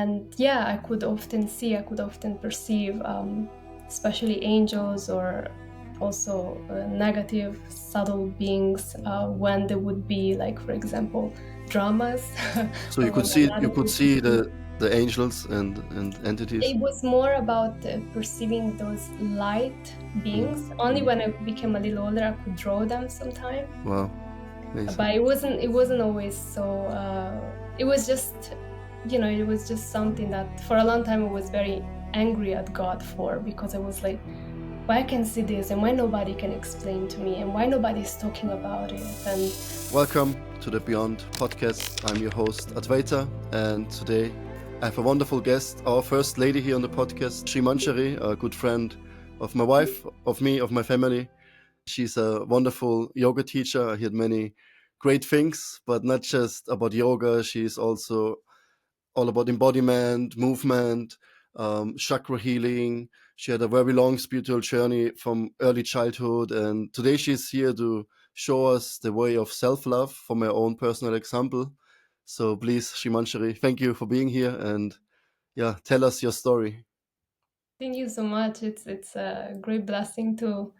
And yeah, I could often perceive, especially angels or also negative subtle beings, when there would be, like, for example, dramas. So Or you could when my see mother would the angels and entities. It was more about perceiving those light beings. Only when I became a little older, I could draw them sometime. Wow, amazing. But it wasn't always so. It was just, it was just something that for a long time I was very angry at God for, because I was like, why I can see this and why nobody can explain to me and why nobody's talking about it. And Welcome to the Beyond podcast. I'm your host Advaita, and today I have a wonderful guest, our first lady here on the podcast, Sri Manjari, a good friend of my wife, of me, of my family. She's a wonderful yoga teacher. I heard many great things, but not just about yoga. She's also all about embodiment, movement, chakra healing. She had a very long spiritual journey from early childhood, and today she's here to show us the way of self-love from her own personal example. So please, Shimanshari, thank you for being here, and yeah, tell us your story. thank you so much. It's a great blessing to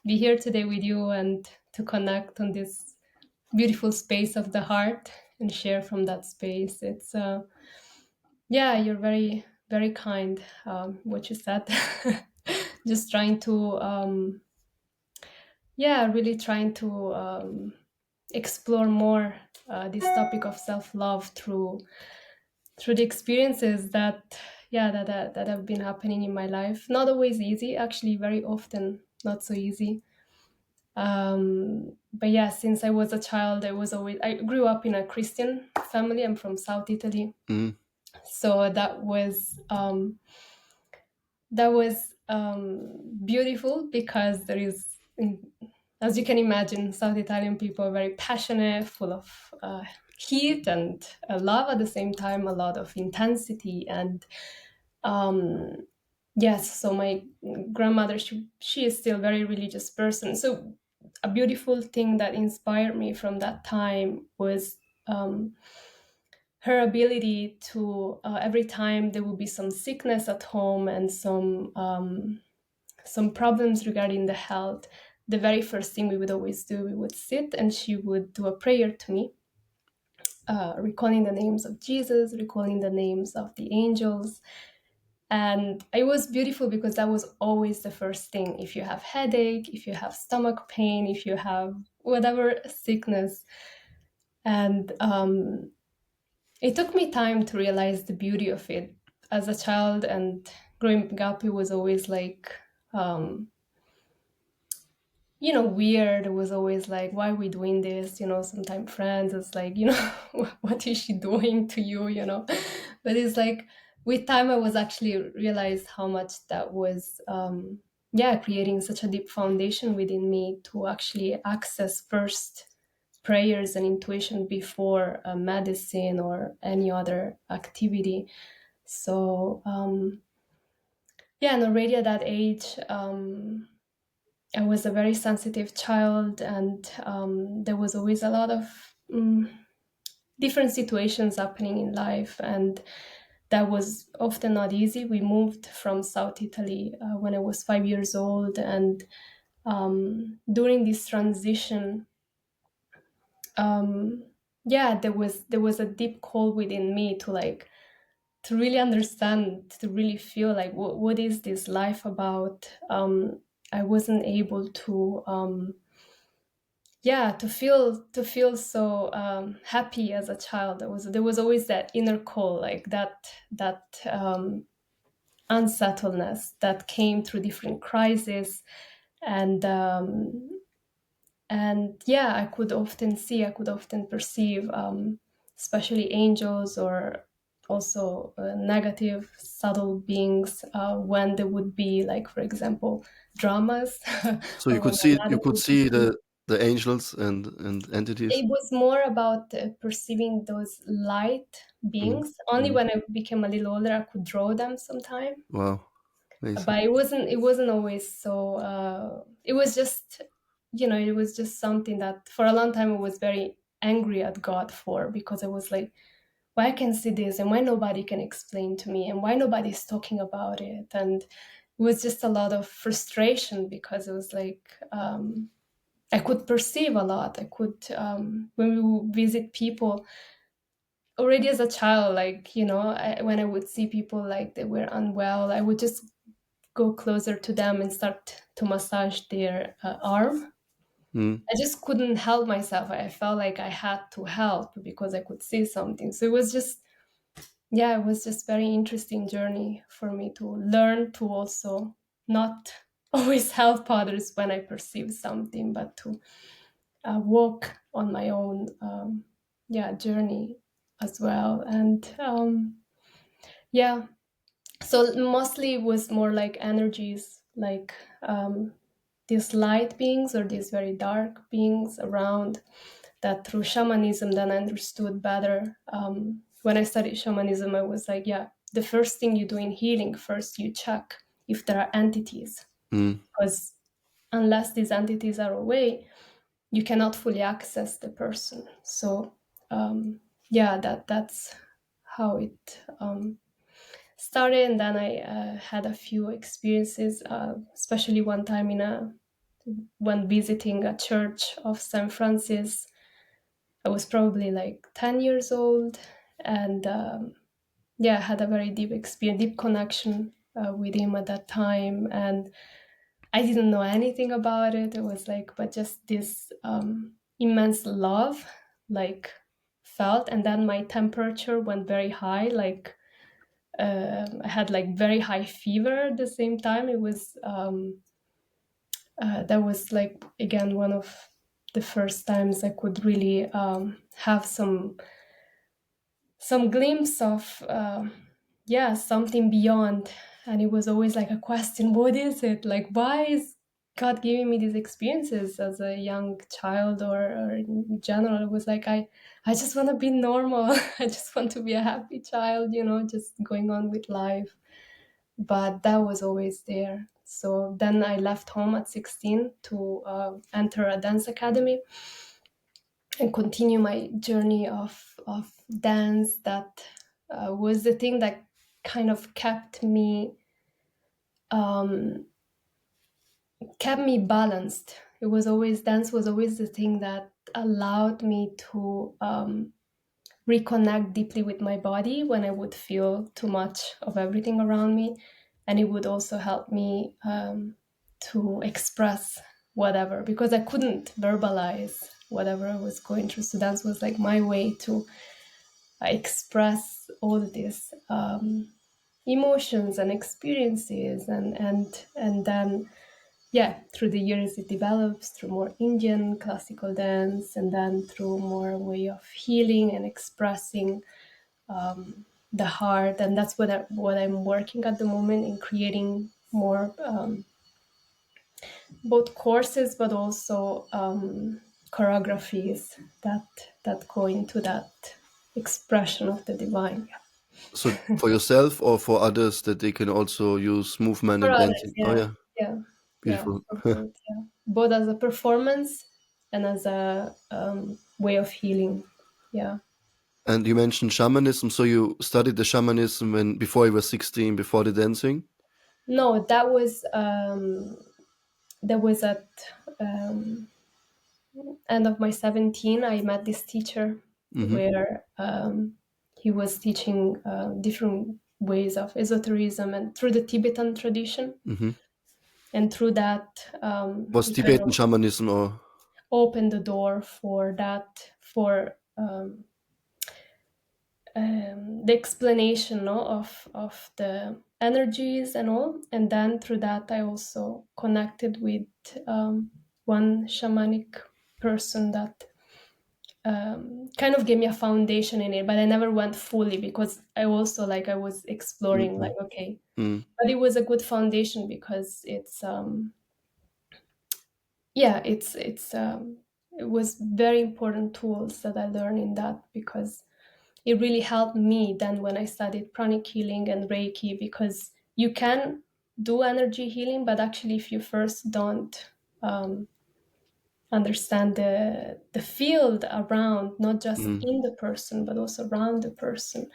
be here today with you and to connect on this beautiful space of the heart and share from that space. It's yeah, you're very, very kind. What you said. Just trying to yeah, really trying to explore more this topic of self-love through the experiences that that have been happening in my life. Not always easy, actually, very often not so easy. But yeah, since I was a child, I grew up in a Christian family. I'm from South Italy. Mm. So that was beautiful, because there is, as you can imagine, South Italian people are very passionate, full of heat and love at the same time, a lot of intensity. And yes, so my grandmother, she is still a very religious person. So a beautiful thing that inspired me from that time was her ability to, every time there would be some sickness at home and some problems regarding the health, the very first thing we would always do, we would sit and she would do a prayer to me, recalling the names of Jesus, recalling the names of the angels. And it was beautiful because that was always the first thing. If you have headache, if you have stomach pain, if you have whatever sickness. And it took me time to realize the beauty of it. As a child and growing up, it was always like, weird. It was always like, why are we doing this? Sometimes friends, it's like, what is she doing to you? But it's like, with time, I was actually realized how much that was, creating such a deep foundation within me to actually access first prayers and intuition before medicine or any other activity. So, and already at that age, I was a very sensitive child, and there was always a lot of different situations happening in life, and that was often not easy. We moved from South Italy when I was 5 years old, and during this transition, there was a deep call within me to really understand, to really feel like what is this life about. I wasn't able to to feel so happy as a child. There was always that inner call, like that unsettledness that came through different crises. And yeah, I could often perceive, especially angels or also negative subtle beings, when there would be, like, for example, dramas. So Or when my you mother could would see the angels and entities. It was more about perceiving those light Mm. beings. Only when I became a little older, I could draw them sometime. Wow, amazing. But it wasn't always so. It was just, it was just something that for a long time I was very angry at God for, because I was like, why I can see this and why nobody can explain to me and why nobody's talking about it. And it was just a lot of frustration because it was like I could perceive a lot. I could when we would visit people already as a child, like when I would see people like they were unwell, I would just go closer to them and start to massage their arm. Mm. I just couldn't help myself. I felt like I had to help because I could see something. So it was just, yeah, it was just very interesting journey for me to learn to also not always help others when I perceive something, but to walk on my own, journey as well. And yeah, so mostly it was more like energies, like these light beings or these very dark beings around, that through shamanism then I understood better. When I studied shamanism, I was like, yeah, the first thing you do in healing, first you check if there are entities, Mm. because unless these entities are away, you cannot fully access the person. So yeah, that's how it started. And then I had a few experiences, especially one time when visiting a church of St. Francis. I was probably like 10 years old, and yeah, I had a very deep experience, deep connection with him at that time. And I didn't know anything about it. It was like, but just this immense love, like felt. And then my temperature went very high, like I had like very high fever at the same time. It was that was like again one of the first times I could really have some glimpse of yeah, something beyond. And it was always like a question, what is it, like why is God giving me these experiences as a young child, or in general? It was like I just want to be normal. I just want to be a happy child, just going on with life. But that was always there. So then I left home at 16 to enter a dance academy and continue my journey of dance. That was the thing that kind of um, kept me balanced. It was always dance was always the thing that allowed me to reconnect deeply with my body when I would feel too much of everything around me, and it would also help me to express whatever, because I couldn't verbalize whatever I was going through. So dance was like my way to express all these emotions and experiences, and then yeah, through the years it develops through more Indian classical dance, and then through more way of healing and expressing the heart. And that's what I'm working at the moment in creating more both courses, but also choreographies that go into that expression of the divine. Yeah. So for yourself or for others that they can also use movement For and others, dancing? Oh yeah, yeah, yeah, yeah, beautiful. for both, yeah, both as a performance and as a way of healing. Yeah. And you mentioned shamanism, so you studied the shamanism when before you were 16, before the dancing? No, that was at um, end of my 17. I met this teacher Mm-hmm. where he was teaching different ways of esotericism and through the Tibetan tradition. Mm-hmm. And through that, Was he kind Tibetan of shamanism or opened the door for that, for the explanation, no, of the energies and all. And then through that, I also connected with one shamanic person that kind of gave me a foundation in it, but I never went fully because I also like I was exploring, mm-hmm. like, okay, Mm. but it was a good foundation because it's yeah, it was very important tools that I learned in that, because it really helped me then when I studied pranic healing and Reiki, because you can do energy healing, but actually if you first don't understand the field around, not just Mm. in the person, but also around the person.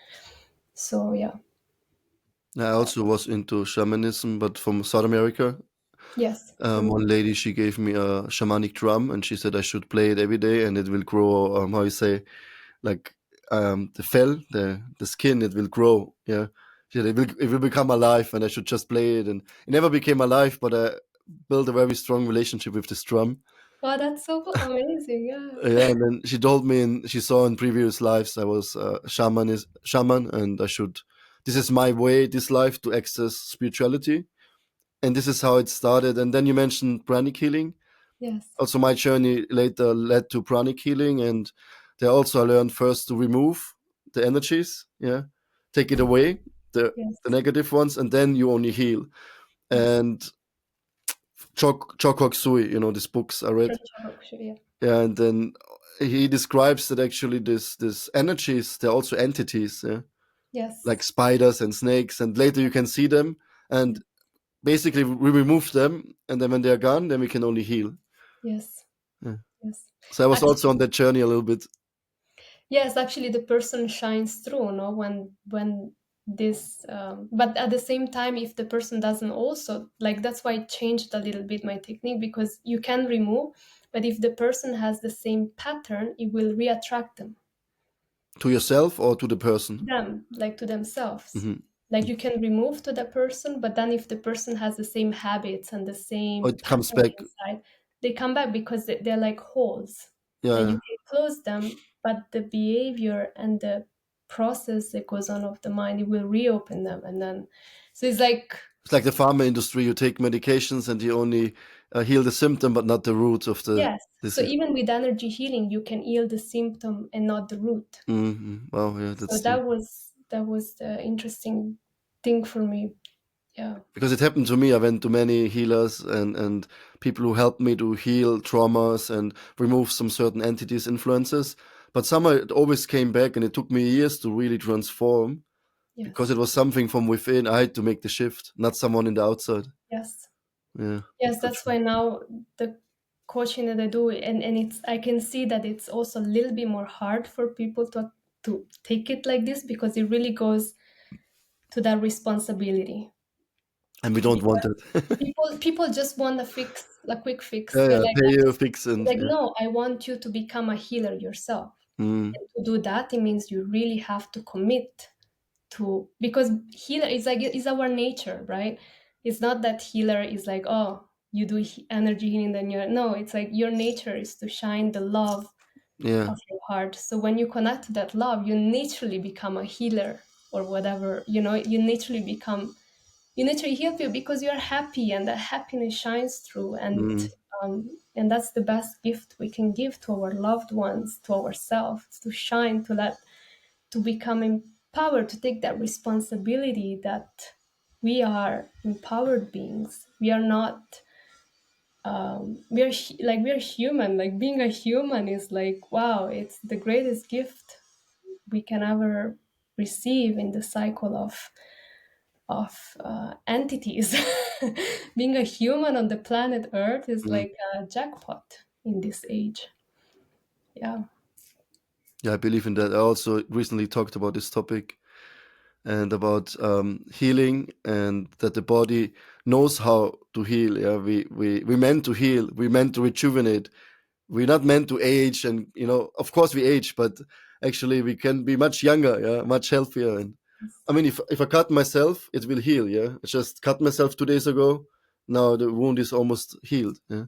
So yeah. I also was into shamanism, but from South America. Yes. Mm. One lady, she gave me a shamanic drum, and she said I should play it every day, and it will grow. How you say, like the fell, the skin, it will grow. Yeah, she said it will become alive, and I should just play it. And it never became alive, but I built a very strong relationship with this drum. Wow, that's so amazing. Yeah. Yeah, and then she told me, and she saw in previous lives I was a shaman, and I should. This is my way, this life, to access spirituality, and this is how it started. And then you mentioned pranic healing. Yes. Also, my journey later led to pranic healing, and there also I learned first to remove the energies, yeah, take it away, the Yes. negative ones, and then you only heal. Yes. And Chok Sui, these books I read, From Chagokshu, yeah. yeah, and then he describes that actually this energies, they're also entities, yeah, like Yes. spiders and snakes, and later you can see them, and basically we remove them, and then when they're gone, then we can only heal. Yes. Yeah. Yes. So I was also Actually, on that journey a little bit. yes, actually the person shines through, no, when this but at the same time, if the person doesn't also, like, that's why I changed a little bit my technique, because you can remove, but if the person has the same pattern, it will reattract To yourself or to the person? them, like to themselves. Hmm. Like you can remove to the person, but then if the person has the same habits and the Or same it comes pattern back. inside, they come back because they're like holes, and you Yeah, can close them, but the behavior and the process that goes on of the mind, it will reopen them, and then so it's like, it's like the pharma industry. You take medications and you only heal the symptom, but not the root of the yes. So disease. even with energy healing, you can heal the symptom and not the root. Hmm. Wow, yeah, So that's deep. that was the interesting thing for me. Yeah. Because it happened to me. I went to many healers and people who helped me to heal traumas and remove some certain entities, influences. But somehow it always came back, and it took me years to really transform because it Yes. was something from within. I had to make the shift, not someone in the outside. Yes. Yeah, Yes, that's so that's true. why now the coaching that I do, and it's, I can see that it's also a little bit more hard for people to take it like this, because it really goes to that responsibility. And we don't want Because it. people just want a quick fix. Yeah, They're yeah, like, pay I your just, fix and like, yeah. no, I want you to become a healer yourself. Mm, And to do that, it means you really have to commit to, because healer is like, is our nature, right? It's not that healer is like, oh, you do energy healing, then you're, no, it's like your nature is to shine the love yeah. of your heart. So when you connect to that love, you naturally become a healer, or whatever, you naturally heal people because you're happy, and that happiness shines through. Mm, And that's the best gift we can give to our loved ones, to ourselves, to shine, to become empowered, to take that responsibility that we are empowered beings. We are not. We're human. Like, being a human is like, wow, it's the greatest gift we can ever receive in the cycle of entities. Being a human on the planet Earth is mm. like a jackpot in this age. Yeah. Yeah, I believe in that. I also recently talked about this topic and about healing, and that the body knows how to heal. Yeah, we meant to heal. We meant to rejuvenate. We're not meant to age, and of course we age, but actually we can be much younger. Yeah, much healthier. And I mean, if I cut myself, it will heal. Yeah, I just cut myself 2 days ago. Now the wound is almost healed. Yeah.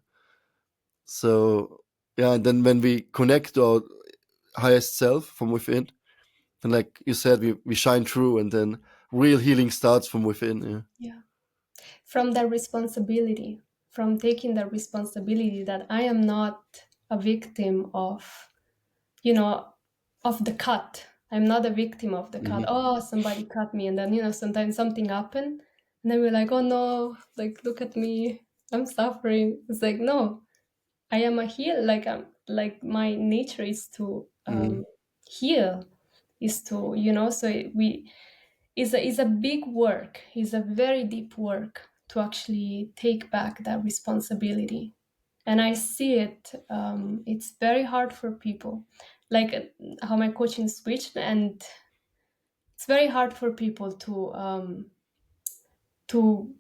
So yeah, and then when we connect to our highest self from within, and like you said, we shine through, and then real healing starts from within. Yeah. Yeah. From that responsibility, from taking the responsibility that I am not a victim you know, of the cut. I'm not a victim of the cut. Hmm. Oh, somebody cut me, and then sometimes something happened, and then we're like, oh no, like, look at me, I'm suffering. It's like, no, I am a heal. Like, my nature is to Hmm. heal, is to So we is a big work. Is a very deep work to actually take back that responsibility and I see it. It's very hard for people, like how my coaching switched, and it's very hard for people to to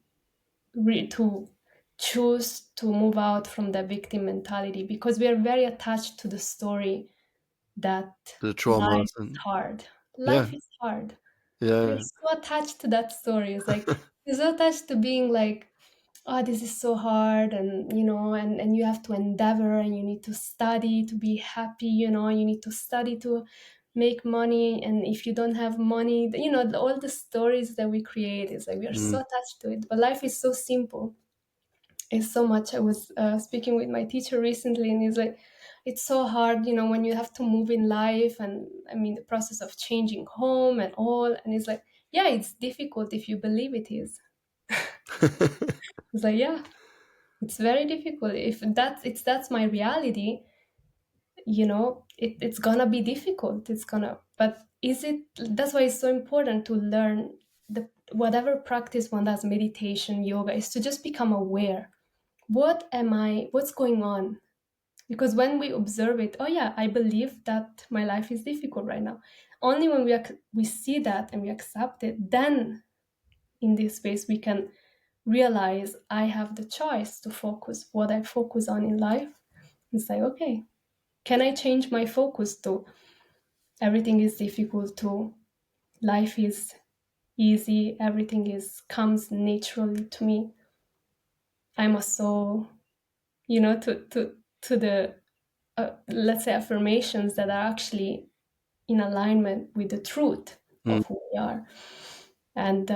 choose to move out from the victim mentality, because we are very attached to the story that The life traumas is and hard. yeah, Life is hard. We're yeah. so attached to that story. It's like we're so attached to being like, oh, this is so hard, and and you have to endeavor, and you need to study to be happy, you need to study to make money, and if you don't have money, all the stories that we create is like we are so Mm. attached to it. But life is so simple. It's so much. I was speaking with my teacher recently, and he's like, it's so hard, when you have to move in life, and I mean the process of changing home and all, and it's like, yeah, it's difficult if you believe it is. It's like, yeah, it's very difficult. If that's my reality, it's gonna be difficult. But is it? That's why it's so important to learn the whatever practice one does, meditation, yoga, is to just become aware. What's going on? Because when we observe it, oh yeah, I believe that my life is difficult right now. Only when we see that and we accept it, then in this space we can realize I have the choice to focus what I focus on in life. It's like, okay, can I change my focus to everything is difficult, to life is easy, everything is comes naturally to me. I'm a soul, to the let's say affirmations that are actually in alignment with the truth Mm. of who we are. And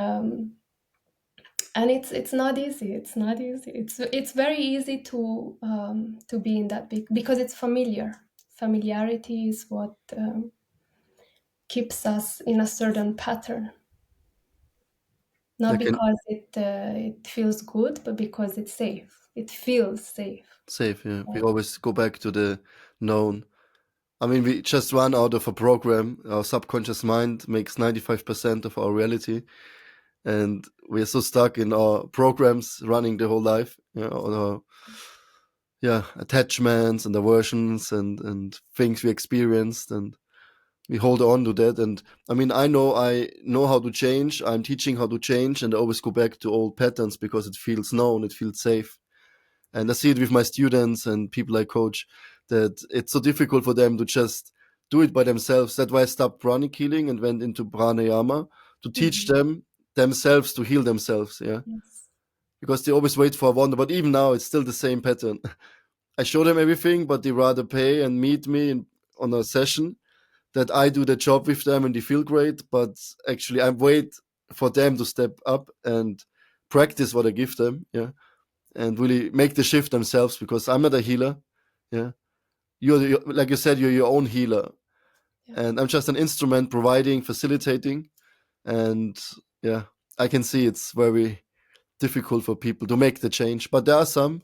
it's not easy. It's not easy. It's very easy to be in that big, because it's familiar. Familiarity is what keeps us in a certain pattern, I not can because it feels good, but because it's safe. It feels safe. save. Yeah, we always go back to the known. I mean, we just run out of a program. Our subconscious mind makes 95% of our reality, and we're so stuck in our programs running the whole life. On our attachments and aversions and things we experienced, and we hold on to that. And I know how to change. I'm teaching how to change, and I always go back to old patterns because it feels known, it feels safe. And I see it with my students and people I coach, that it's so difficult for them to just do it by themselves. That's why I stopped pranic healing and went into pranayama to teach Mhm. them themselves to heal themselves. Yeah. Yes. Because they always wait for a wonder. But even now, it's still the same pattern. I show them everything, but they rather pay and meet me on a session that I do the job with them and they feel great. But actually, I wait for them to step up and practice what I give them. Yeah. And really make the shift themselves, because I'm not a healer. Yeah. Like you said, you're your own healer. Yeah. And I'm just an instrument providing, facilitating. And yeah, I can see it's very difficult for people to make the change, but there are some.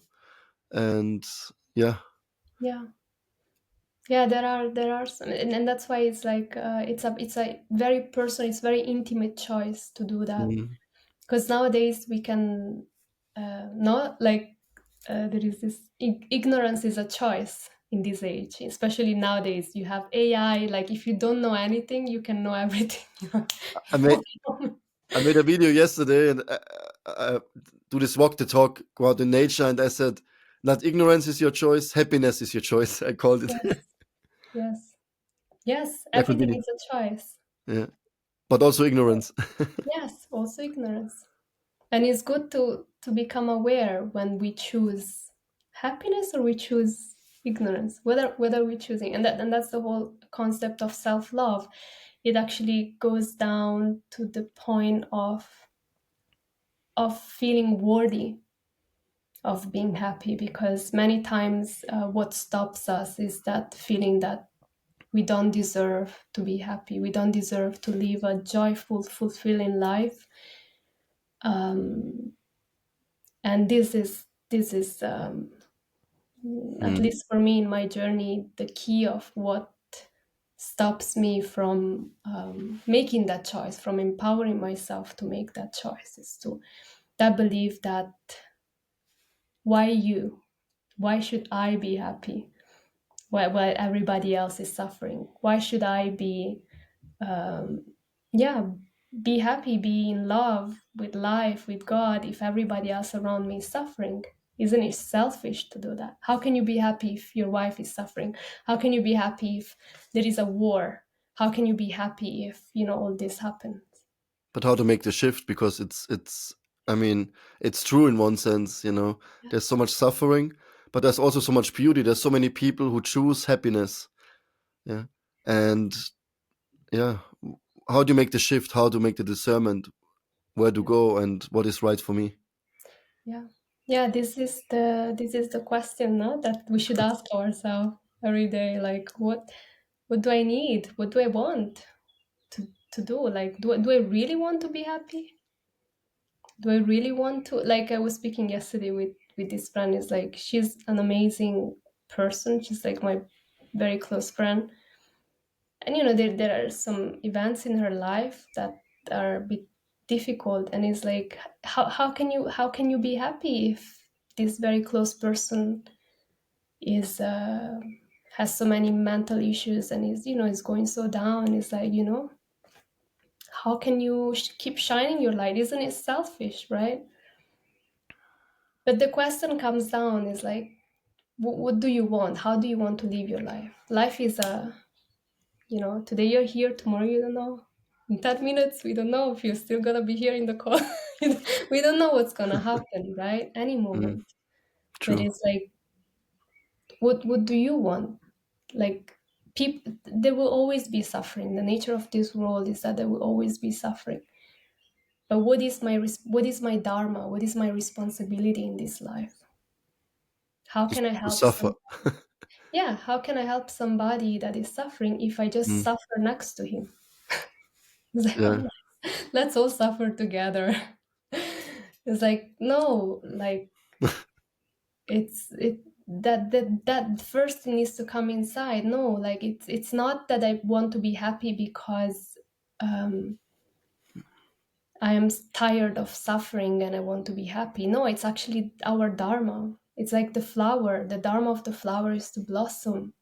And yeah. Yeah. Yeah, there are some, and that's why it's like it's a very personal, it's very intimate choice to do that. Mm. Because nowadays we can not like there is this ignorance is a choice in this age, especially nowadays. You have AI. Like if you don't know anything, you can know everything. I made I made a video yesterday, and I do this walk the talk, go out in nature, and I said, "Not ignorance is your choice, happiness is your choice." I called it. Yes, yes, yes. I could Everything really, is a choice. yeah, but also ignorance. Yes, also ignorance. And it's good to become aware when we choose happiness or we choose ignorance, whether we're choosing, and that's the whole concept of self-love. It actually goes down to the point of feeling worthy of being happy, because many times what stops us is that feeling that we don't deserve to be happy, we don't deserve to live a joyful, fulfilling life. um, and this is at Mm. least for me in my journey, the key of what stops me from making that choice, from empowering myself to make that choice, is to that belief that why you? Why should I be happy while everybody else is suffering? Why should I be, um, yeah, be happy, be in love with life, with God, if everybody else around me is suffering? Isn't it selfish to do that? How can you be happy if your wife is suffering? How can you be happy if there is a war? How can you be happy if, all this happens? But how to make the shift? Because it's I mean, it's true in one sense, Yeah. there's so much suffering, but there's also so much beauty. There's so many people who choose happiness. Yeah. And yeah, how do you make the shift? How to make the discernment? Where to go and what is right for me? Yeah. Yeah, this is the question, no? That we should ask ourselves every day. Like, what do I need? What do I want to do? Like, do I really want to be happy? Do I really want to? Like, I was speaking yesterday with this friend. Is like, she's an amazing person. She's like my very close friend. And there are some events in her life that are a bit difficult, and it's like, how can you be happy if this very close person is has so many mental issues and is going so down? It's like, how can you keep shining your light? Isn't it selfish, right? But the question comes down is like, what do you want? How do you want to live your life? Life is today you're here, tomorrow you don't know. In 10 minutes, we don't know if you're still gonna be here in the call. We don't know what's gonna happen, right? Any Mm, moment. But true. it's like, what do you want? Like, people, there will always be suffering. The nature of this world is that there will always be suffering. But what is my dharma? What is my responsibility in this life? How To, can I to help suffer. some? Yeah, how can I help somebody that is suffering if I just Mm, suffer next to him? It's like, yeah. oh, let's all suffer together. It's like, no, like, that first needs to come inside. No, like, it's not that I want to be happy because um I am tired of suffering and I want to be happy. No, it's actually our dharma. It's like the flower. The dharma of the flower is to blossom.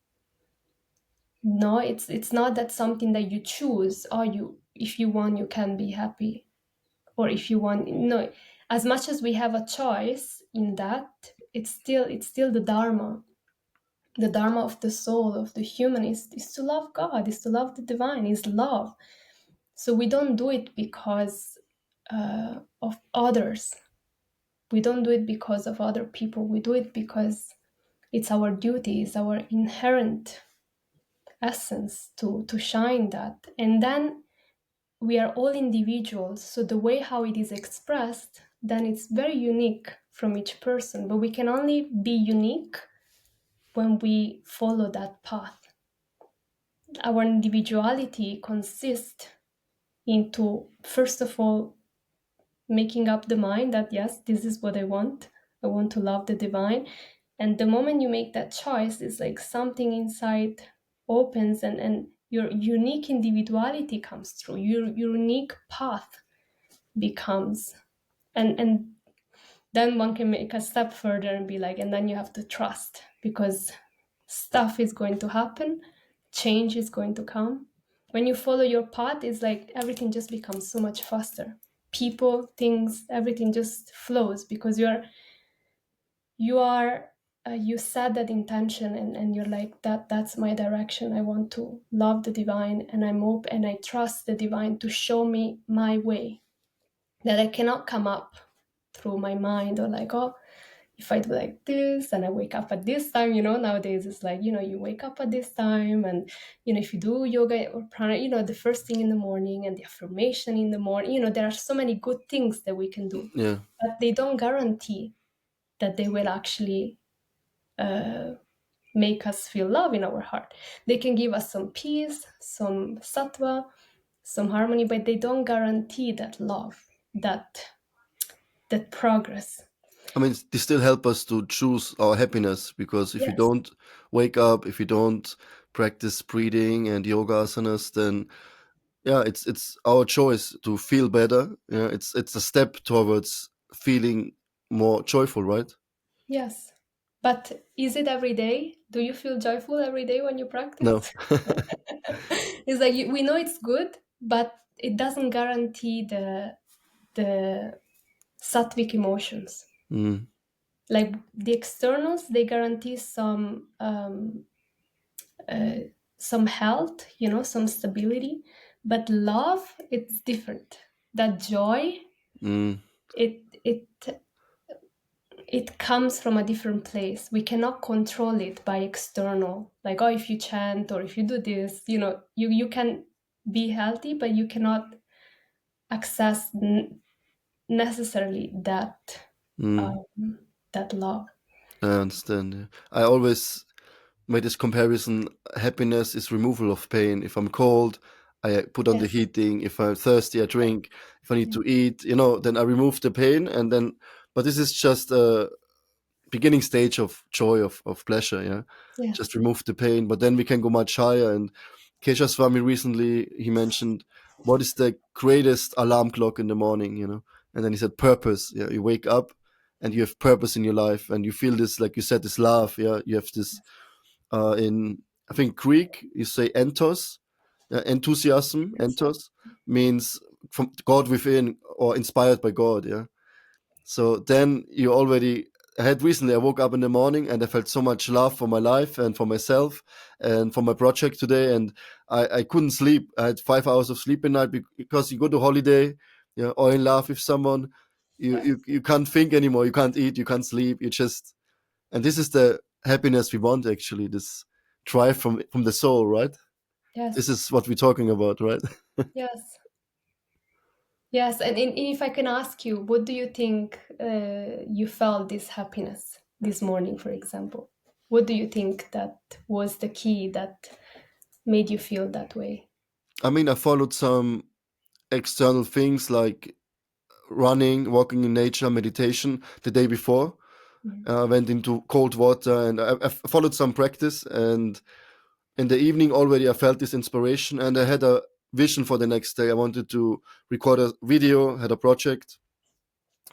No, it's not that something that you choose, or if you want, you can be happy, or if you want, no. As much as we have a choice in that, it's still the dharma. The dharma of the soul of the human is to love God, is to love the divine, is love. So we don't do it because of others. We don't do it because of other people. We do it because it's our duty, it's our inherent essence to shine that. And then we are all individuals, so the way how it is expressed, then it's very unique from each person, but we can only be unique when we follow that path. Our individuality consists into, first of all, making up the mind that yes, this is what I want to love the divine. And the moment you make that choice, it's like something inside opens, and your unique individuality comes through, your unique path becomes. And then one can make a step further and be like, and then you have to trust, because stuff is going to happen, change is going to come. When you follow your path, it's like everything just becomes so much faster. People, things, everything just flows because you set that intention, and you're like, that's my direction. I want to love the divine, and I'm open and I trust the divine to show me my way, that I cannot come up through my mind, or like, oh, if I do like this and I wake up at this time, nowadays it's like, you wake up at this time, and if you do yoga or prana, the first thing in the morning and the affirmation in the morning, there are so many good things that we can do, Yeah. but they don't guarantee that they will actually uh, make us feel love in our heart. They can give us some peace, some sattva, some harmony, but they don't guarantee that love, that progress. I mean, they still help us to choose our happiness, because if you Yes. don't wake up, if you don't practice breathing and yoga asanas, then yeah, it's our choice to feel better. Yeah, it's a step towards feeling more joyful, right? Yes. But is it every day? Do you feel joyful every day when you No. practice? It's like we know it's good, but it doesn't guarantee the sattvic emotions. Mm, Like the externals, they guarantee some health, some stability. But love, it's different. That joy, mm, it it it comes from a different place. We cannot control it by external. Like, oh, if you chant or if you do this, you can be healthy, but you cannot access necessarily mm. um, that love. I understand. Yeah. I always made this comparison. Happiness is removal of pain. If I'm cold, I put on the Yes. heating. If I'm thirsty, I drink. If I need Yeah. to eat, then I remove the pain. And then, but this is just a beginning stage of joy, of pleasure. Yeah. Just Yes. remove the pain. But then we can go much higher. And Kesha Swami recently, he mentioned, what is the greatest alarm clock in the morning? And then he said, purpose. Yeah. You wake up and you have purpose in your life and you feel this, like you said, this love. Yeah. You have this, in I think Greek, you say entos, enthusiasm. Yes. Entos means from God within or inspired by God. Yeah. So then you already. I had recently. I woke up in the morning and I felt so much love for my life and for myself and for my project today. And I couldn't sleep. I had 5 hours of sleep a night because you go to holiday, yeah, or in love with someone. You, Yes. you you can't think anymore. You can't eat. You can't sleep. You just, and this is the happiness we want, actually, this drive from the soul, right? This Yes. is what we're talking about, right? Yes. Yes. And if I can ask you, what do you think you felt this happiness this morning, for example? What do you think that was the key that made you feel that way? I mean, I followed some external things like running, walking in nature, meditation the day before. Mhm. I went into cold water and I followed some practice. And in the evening already, I felt this inspiration and I had a vision for the next day. I wanted to record a video, had a project.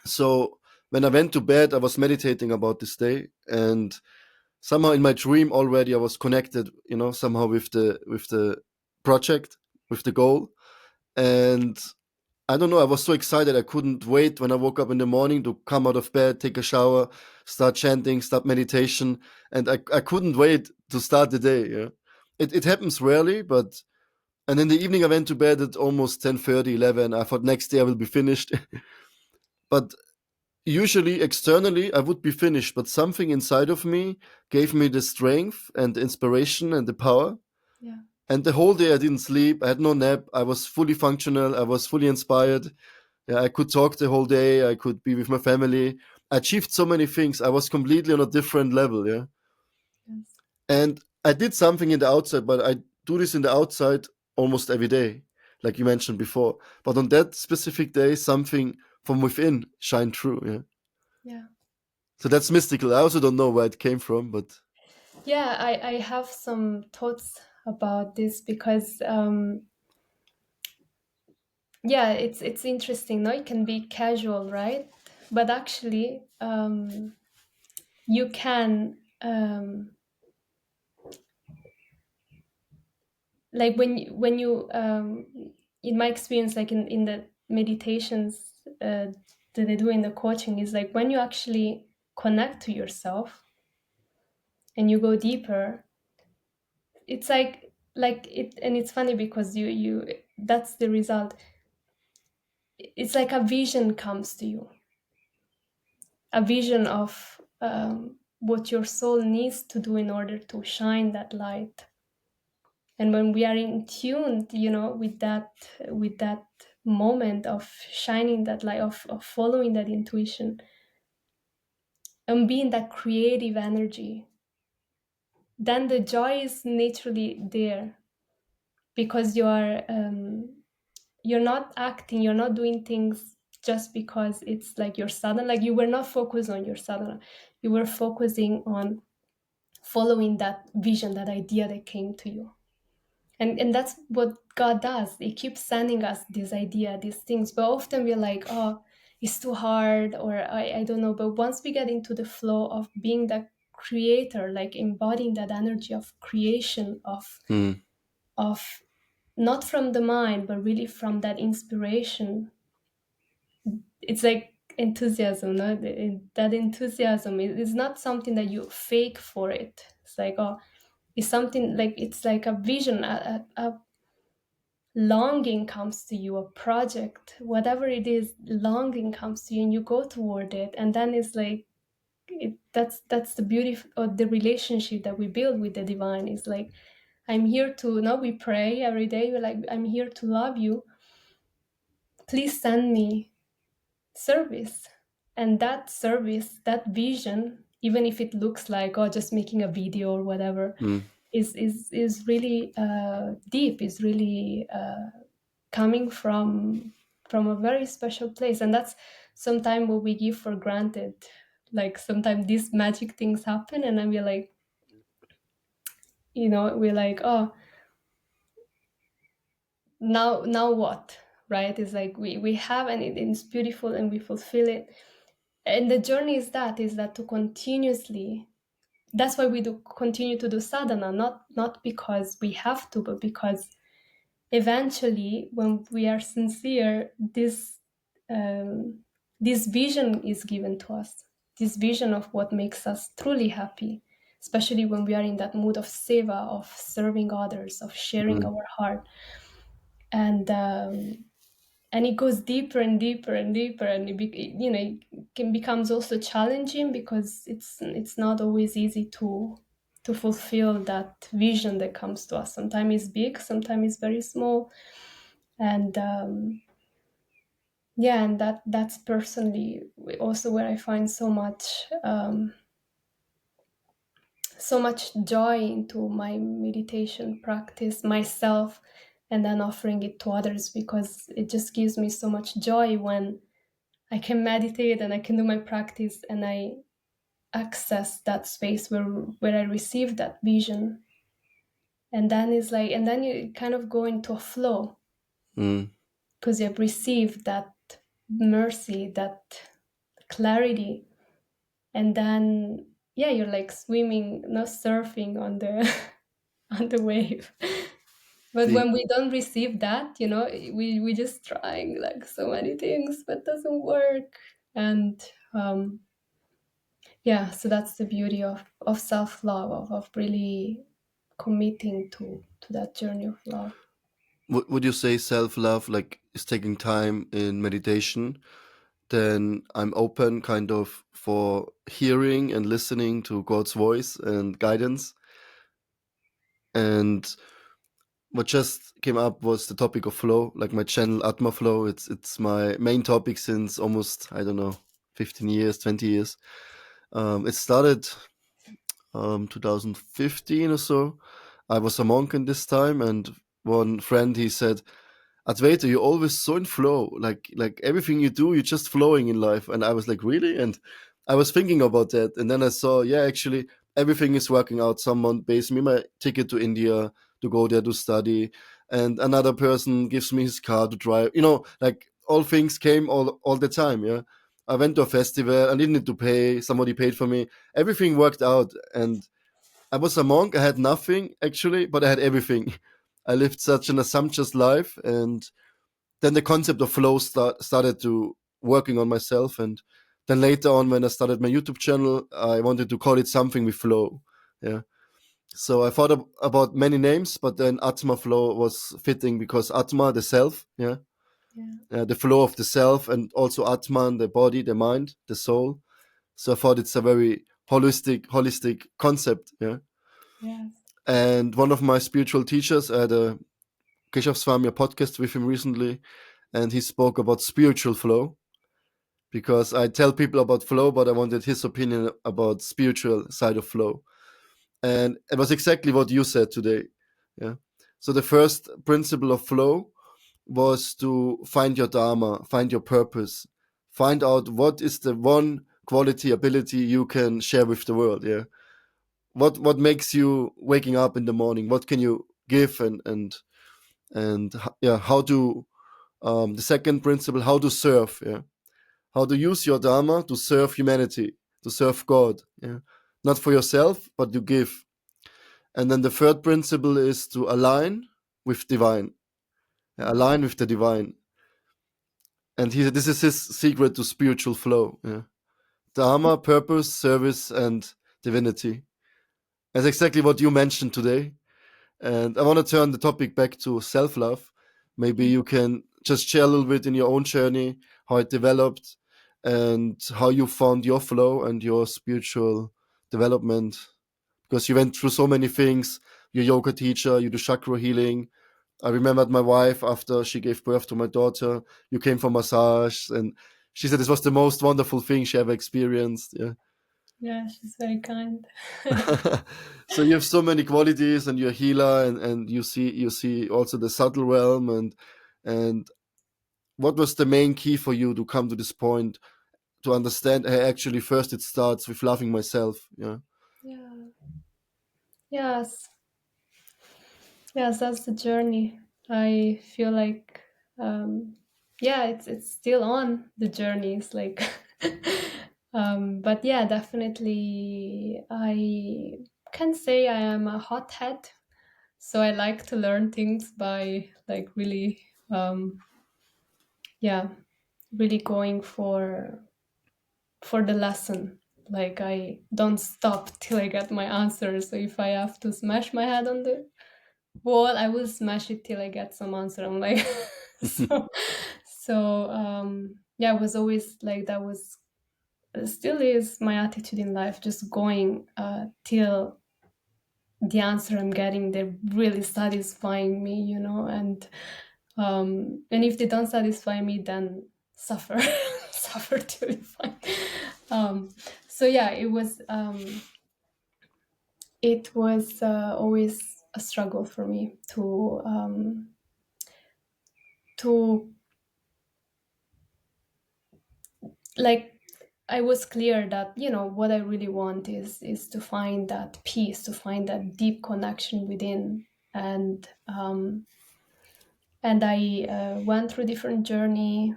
So when I went to bed, I was meditating about this day, and somehow in my dream already I was connected, somehow with the project, with the goal. And I don't know, I was so excited I couldn't wait when I woke up in the morning to come out of bed, take a shower, start chanting, start meditation. And I couldn't wait to start the day. Yeah. It happens rarely, but and in the evening I went to bed at almost 10:30, 11. I thought next day I will be finished. But usually externally I would be finished, but something inside of me gave me the strength and the inspiration and the power. Yeah. And the whole day I didn't sleep. I had no nap. I was fully functional. I was fully inspired. Yeah, I could talk the whole day. I could be with my family. I achieved so many things. I was completely on a different level. Yeah. Yes. And I did something in the outside, but I do this in the outside almost every day, like you mentioned before. But on that specific day, something from within shined through. Yeah. Yeah. So that's mystical. I also don't know where it came from, but Yeah, I have some thoughts about this because yeah, it's interesting. No, it can be casual, right? But actually, you can like when you in my experience, like in the meditations that I do in the coaching, is like when you actually connect to yourself and you go deeper, it's like it, and it's funny because you that's the result. It's like a vision comes to you, a vision of what your soul needs to do in order to shine that light. And when we are in tune, with that moment of shining that light, of following that intuition and being that creative energy, then the joy is naturally there, because you're not acting, you're not doing things just because it's like your sadhana. Like you were not focused on your sadhana, you were focusing on following that vision, that idea that came to you. And that's what God does. He keeps sending us this idea, these things, but often we're like, oh, it's too hard, or I don't know. But once we get into the flow of being that creator, like embodying that energy of creation, of not from the mind but really from that inspiration. It's like enthusiasm, no? That enthusiasm is not something that you fake for it. It's like, oh, it's something like, it's like a vision, a longing comes to you, a project, whatever it is, longing comes to you and you go toward it. And then it's like, that's the beauty of the relationship that we build with the divine. Is like, I'm here to, now we pray every day, we're like, I'm here to love you, please send me service. And that service, that vision, even if it looks like, oh, just making a video or whatever, is really deep, is really coming from a very special place. And that's sometimes what we give for granted. Like sometimes these magic things happen and then we're like, we're like, oh, now what, right? It's like we have, and it's beautiful and we fulfill it. And the journey is that to continuously, that's why we do continue to do sadhana, not because we have to, but because eventually when we are sincere, this vision is given to us, this vision of what makes us truly happy, especially when we are in that mood of seva, of serving others, of sharing our heart. And it goes deeper and deeper and deeper, and it becomes also challenging because it's not always easy to fulfill that vision that comes to us. Sometimes it's big, sometimes it's very small. And and that's personally also where I find so much joy into my meditation practice myself, and then offering it to others, because it just gives me so much joy when I can meditate and I can do my practice and I access that space where I receive that vision. And then it's like, and then you kind of go into a flow because you have received that mercy, that clarity. And then, you're like swimming, not surfing on the on the wave. But The when we don't receive that, we just trying like so many things, but doesn't work. And so that's the beauty of self-love, of really committing to that journey of love. would you say self-love like is taking time in meditation? Then I'm open kind of for hearing and listening to God's voice and guidance. And what just came up was the topic of flow, like my channel Atma Flow. It's my main topic since almost, I don't know, 15 years, 20 years. It started 2015 or so. I was a monk in this time, and one friend, he said, Advaita, you're always so in flow. Like everything you do, you're just flowing in life. And I was like, really? And I was thinking about that. And then I saw, yeah, actually, everything is working out. Someone pays me my ticket to India to go there to study. And another person gives me his car to drive. Like all things came all the time. Yeah. I went to a festival. I didn't need to pay. Somebody paid for me. Everything worked out. And I was a monk. I had nothing actually, but I had everything. I lived such an assumptuous life, and then the concept of flow started to working on myself. And then later on, when I started my YouTube channel, I wanted to call it something with flow. Yeah. So I thought about many names, but then Atma Flow was fitting because Atma, the self, yeah, the flow of the self, and also Atman, the body, the mind, the soul. So I thought it's a very holistic concept. Yeah. Yes. And one of my spiritual teachers, I had a Keshav Swami, a podcast with him recently, and he spoke about spiritual flow, because I tell people about flow, but I wanted his opinion about spiritual side of flow. And it was exactly what you said today. Yeah. So the first principle of flow was to find your Dharma, find your purpose, find out what is the one quality, ability you can share with the world. Yeah. What makes you waking up in the morning? What can you give? And yeah, how to the second principle, how to serve. Yeah. How to use your Dharma to serve humanity, to serve God. Yeah. not for yourself, but you give. And then the third principle is to align with divine. Align with the divine. And this is his secret to spiritual flow. Yeah. Dharma, purpose, service, and divinity. That's exactly what you mentioned today. And I want to turn the topic back to self love. Maybe you can just share a little bit in your own journey, how it developed, and how you found your flow and your spiritual development. Because you went through so many things. You're a yoga teacher, you do chakra healing. I remembered my wife after she gave birth to my daughter. You came for massage, and she said this was the most wonderful thing she ever experienced. Yeah. Yeah, she's very kind. So you have so many qualities, and you're a healer, and you see also the subtle realm, and what was the main key for you to come to this point to understand? Hey, actually, first it starts with loving myself. Yeah. Yeah. Yes. Yes, that's the journey. I feel like, yeah, it's still on the journey. It's like, but yeah, definitely, I can say I am a hothead. So I like to learn things by like really, yeah, really going for the lesson. Like I don't stop till I get my answer. So if I have to smash my head on the wall, I will smash it till I get some answer. I'm like, so yeah, it was always like that. Was still is my attitude in life. Just going till the answer I'm getting, they're really satisfying me, and if they don't satisfy me, then suffer, suffer till you find. Um, so yeah, it was always a struggle for me to like. I was clear that what I really want is to find that peace, to find that deep connection within, and I went through different journey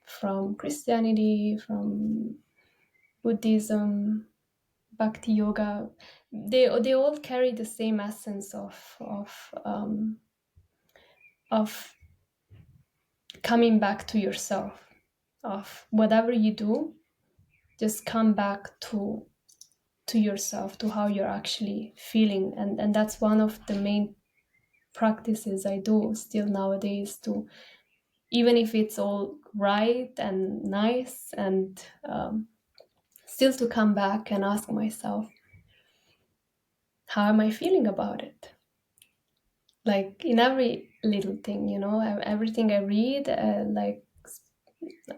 from Christianity, from Buddhism, Bhakti yoga. They all carry the same essence of coming back to yourself. Of whatever you do, just come back to yourself, to how you're actually feeling, and that's one of the main practices I do still nowadays. To even if it's all right and nice, and still to come back and ask myself, how am I feeling about it? Like in every little thing, everything I read, like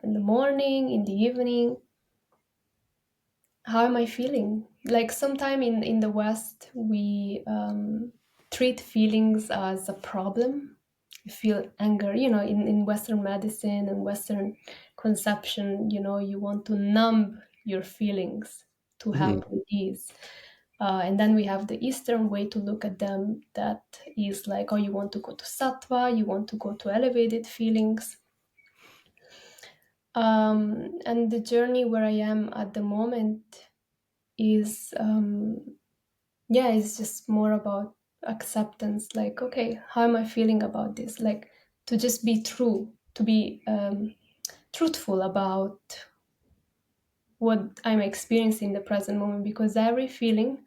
in the morning, in the evening, how am I feeling? Like sometime in the West, we treat feelings as a problem. You feel anger, in Western medicine and Western conception, you want to numb your feelings to Mhm. help with ease. And then we have the Eastern way to look at them, that is like, oh, you want to go to sattva, you want to go to elevated feelings. And the journey where I am at the moment is, yeah, it's just more about acceptance. Like, okay, how am I feeling about this? Like, to just be true, to be truthful about what I'm experiencing in the present moment, because every feeling,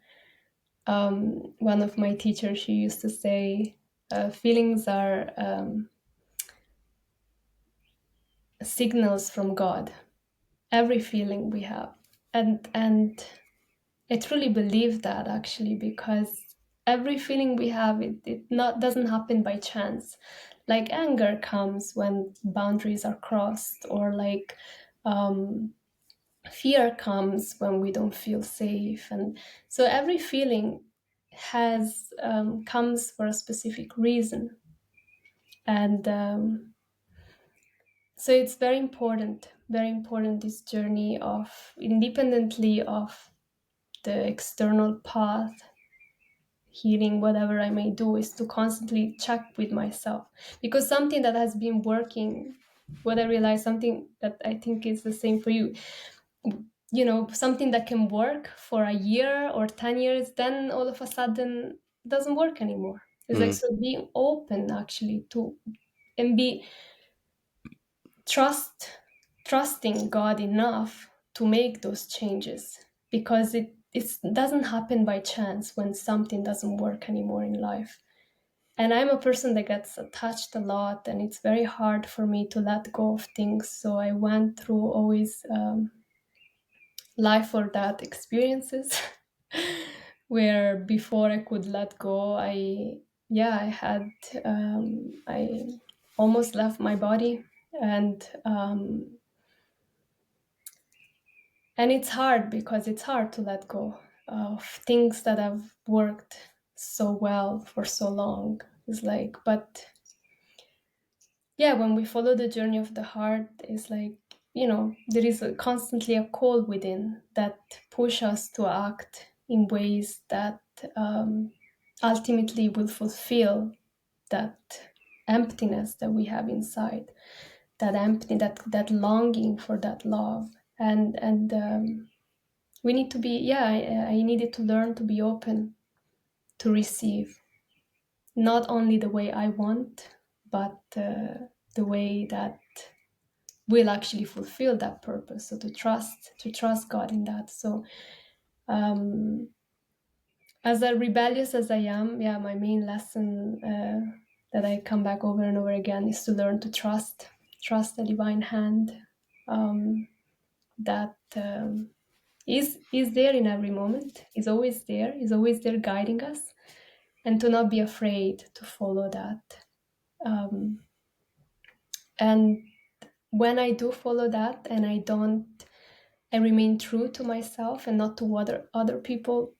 one of my teachers, she used to say, feelings are signals from God. Every feeling we have, and I truly believe that, actually, because every feeling we have, it not doesn't happen by chance. Like anger comes when boundaries are crossed, or like fear comes when we don't feel safe, and so every feeling has comes for a specific reason, and so it's very important, this journey of independently of the external path, healing, whatever I may do, is to constantly check with myself. Because something that has been working, what I realize, something that I think is the same for you, something that can work for a year or 10 years, then all of a sudden doesn't work anymore. It's like, Mm. so being open actually to, and be trusting God enough to make those changes, because it doesn't happen by chance when something doesn't work anymore in life. And I'm a person that gets attached a lot, and it's very hard for me to let go of things. So I went through always life or death experiences where before I could let go, I almost left my body. And it's hard, because it's hard to let go of things that have worked so well for so long. It's like, but yeah, when we follow the journey of the heart, it's like, there is constantly a call within that push us to act in ways that ultimately will fulfill that emptiness that we have inside, that longing for that love. And we need to be, I needed to learn to be open to receive, not only the way I want, but the way that will actually fulfill that purpose. So to trust God in that. So um, as rebellious as I am, my main lesson that I come back over and over again is to learn to trust the divine hand that is there in every moment, is always there guiding us, and to not be afraid to follow that. And when I do follow that, and I remain true to myself and not to what other people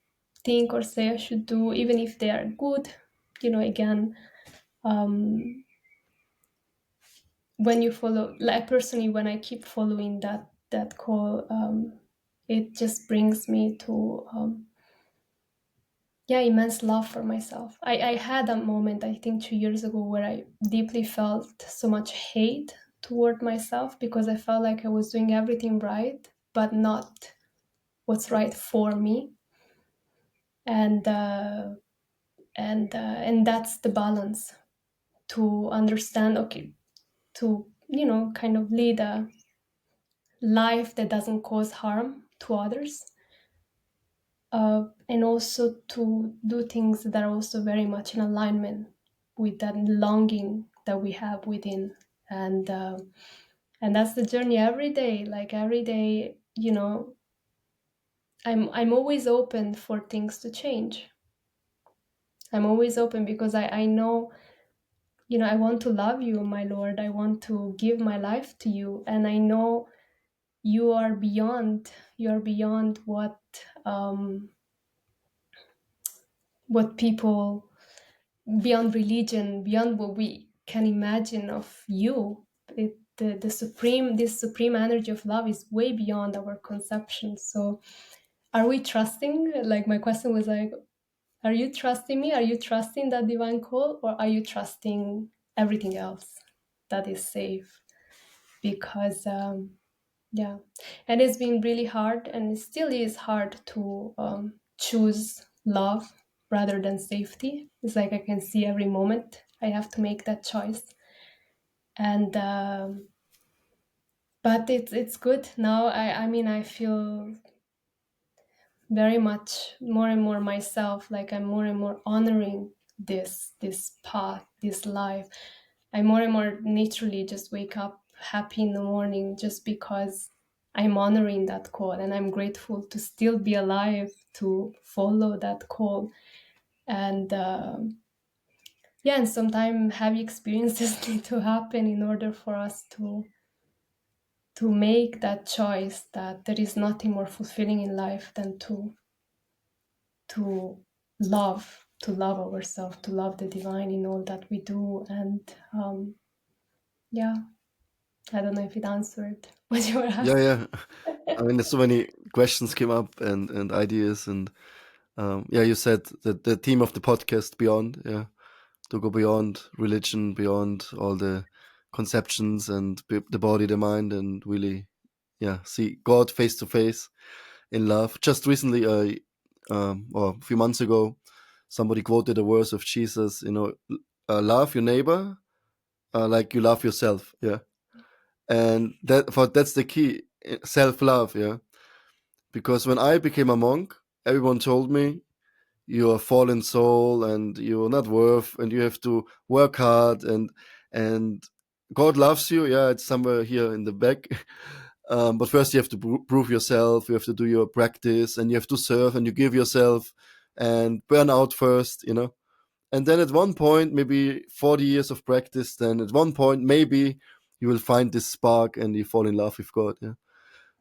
think or say I should do, even if they are good. Again, when you follow, like personally, when I keep following that call, it just brings me to immense love for myself. I had a moment, I think 2 years ago, where I deeply felt so much hate toward myself, because I felt like I was doing everything right, but not what's right for me. And that's the balance, to understand, okay, to kind of lead a life that doesn't cause harm to others, and also to do things that are also very much in alignment with that longing that we have within. And that's the journey every day. Like every day, I'm always open for things to change. I'm always open, because I know, I want to love you, my Lord. I want to give my life to you, and I know you are beyond what people, beyond religion, beyond what we can imagine of you. This supreme energy of love is way beyond our conception. So are we trusting? Like, my question was like, are you trusting me? Are you trusting that divine call, or are you trusting everything else that is safe? Because and it's been really hard, and it still is hard to choose love rather than safety. It's like I can see every moment I have to make that choice. And but it's good now. I feel very much more and more myself. Like, I'm more and more honoring this path, this life. I more and more naturally just wake up happy in the morning, just because I'm honoring that call, and I'm grateful to still be alive to follow that call. And and sometimes heavy experiences need to happen in order for us to make that choice, that there is nothing more fulfilling in life than to love ourselves, to love the divine in all that we do. And I don't know if it answered what you were Yeah, asking. yeah. I mean, there's so many questions came up and ideas, and yeah, you said that the theme of the podcast, beyond, yeah, to go beyond religion, beyond all the conceptions and the body, the mind, and really see God face to face in love. Just recently, or a few months ago, somebody quoted a verse of Jesus. Love your neighbor like you love yourself. Yeah, and that's the key, self love. Yeah, because when I became a monk, everyone told me you're a fallen soul and you're not worth, and you have to work hard, and God loves you. Yeah, it's somewhere here in the back. But first you have to prove yourself, you have to do your practice, and you have to serve, and you give yourself and burn out first. And then at one point, maybe 40 years of practice, then at one point maybe you will find this spark and you fall in love with God. Yeah,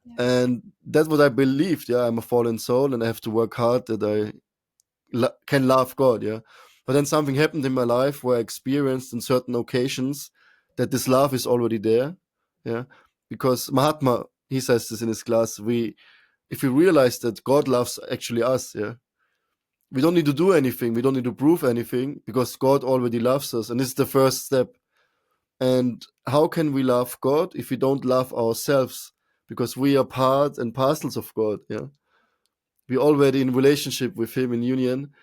Yeah. and that's what I believed. Yeah, I'm a fallen soul and I have to work hard that I can love God. Yeah, but then something happened in my life where I experienced in certain occasions that this love is already there. Yeah, because Mahatma, he says this in his class, if we realize that God loves actually us, yeah, we don't need to do anything, we don't need to prove anything, because God already loves us, and this is the first step. And how can we love God if we don't love ourselves? Because we are part and parcels of God. Yeah, we're already in relationship with Him, in union.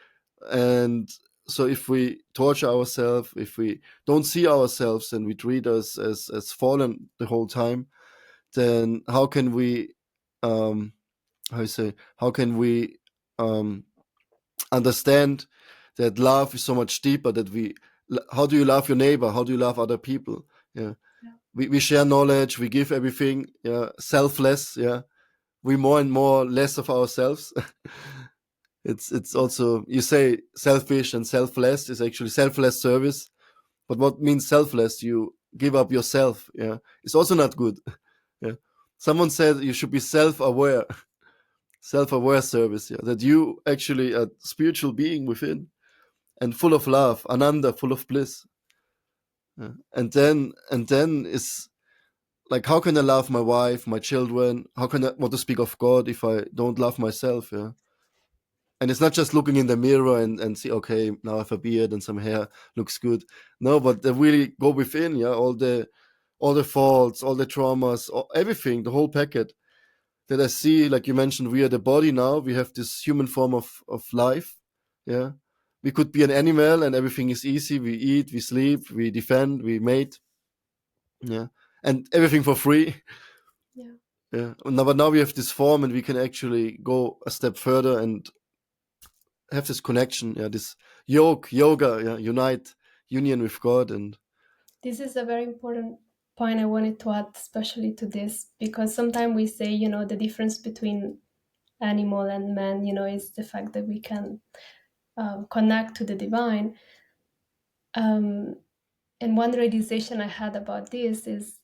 And so if we torture ourselves, if we don't see ourselves and we treat us as fallen the whole time, then how can we how can we um understand that love is so much deeper, that how do you love your neighbor, how do you love other people? Yeah, Yeah. we share knowledge, we give everything. Yeah, selfless. Yeah, we more and more less of ourselves. It's also, you say selfish and selfless is actually selfless service. But what means selfless? You give up yourself. Yeah, it's also not good. Yeah, someone said you should be self-aware. Self-aware service. Yeah, that you actually a spiritual being within and full of love, ananda, full of bliss. Yeah. And then is like, how can I love my wife, my children? How can I want to speak of God if I don't love myself? Yeah. And it's not just looking in the mirror and see, okay, now I have a beard and some hair, looks good. No, but they really go within. Yeah, all the faults, all the traumas, everything, the whole packet that I see. Like you mentioned, we are the body now. We have this human form of life. Yeah, we could be an animal and everything is easy. We eat, we sleep, we defend, we mate. Yeah, and everything for free. Yeah. Yeah, but now we have this form and we can actually go a step further and have this connection. Yeah, this yoga. Yeah, union with God. And This is a very important point I wanted to add, especially to this, because sometimes we say, the difference between animal and man, is the fact that we can connect to the divine. And one realization I had about this is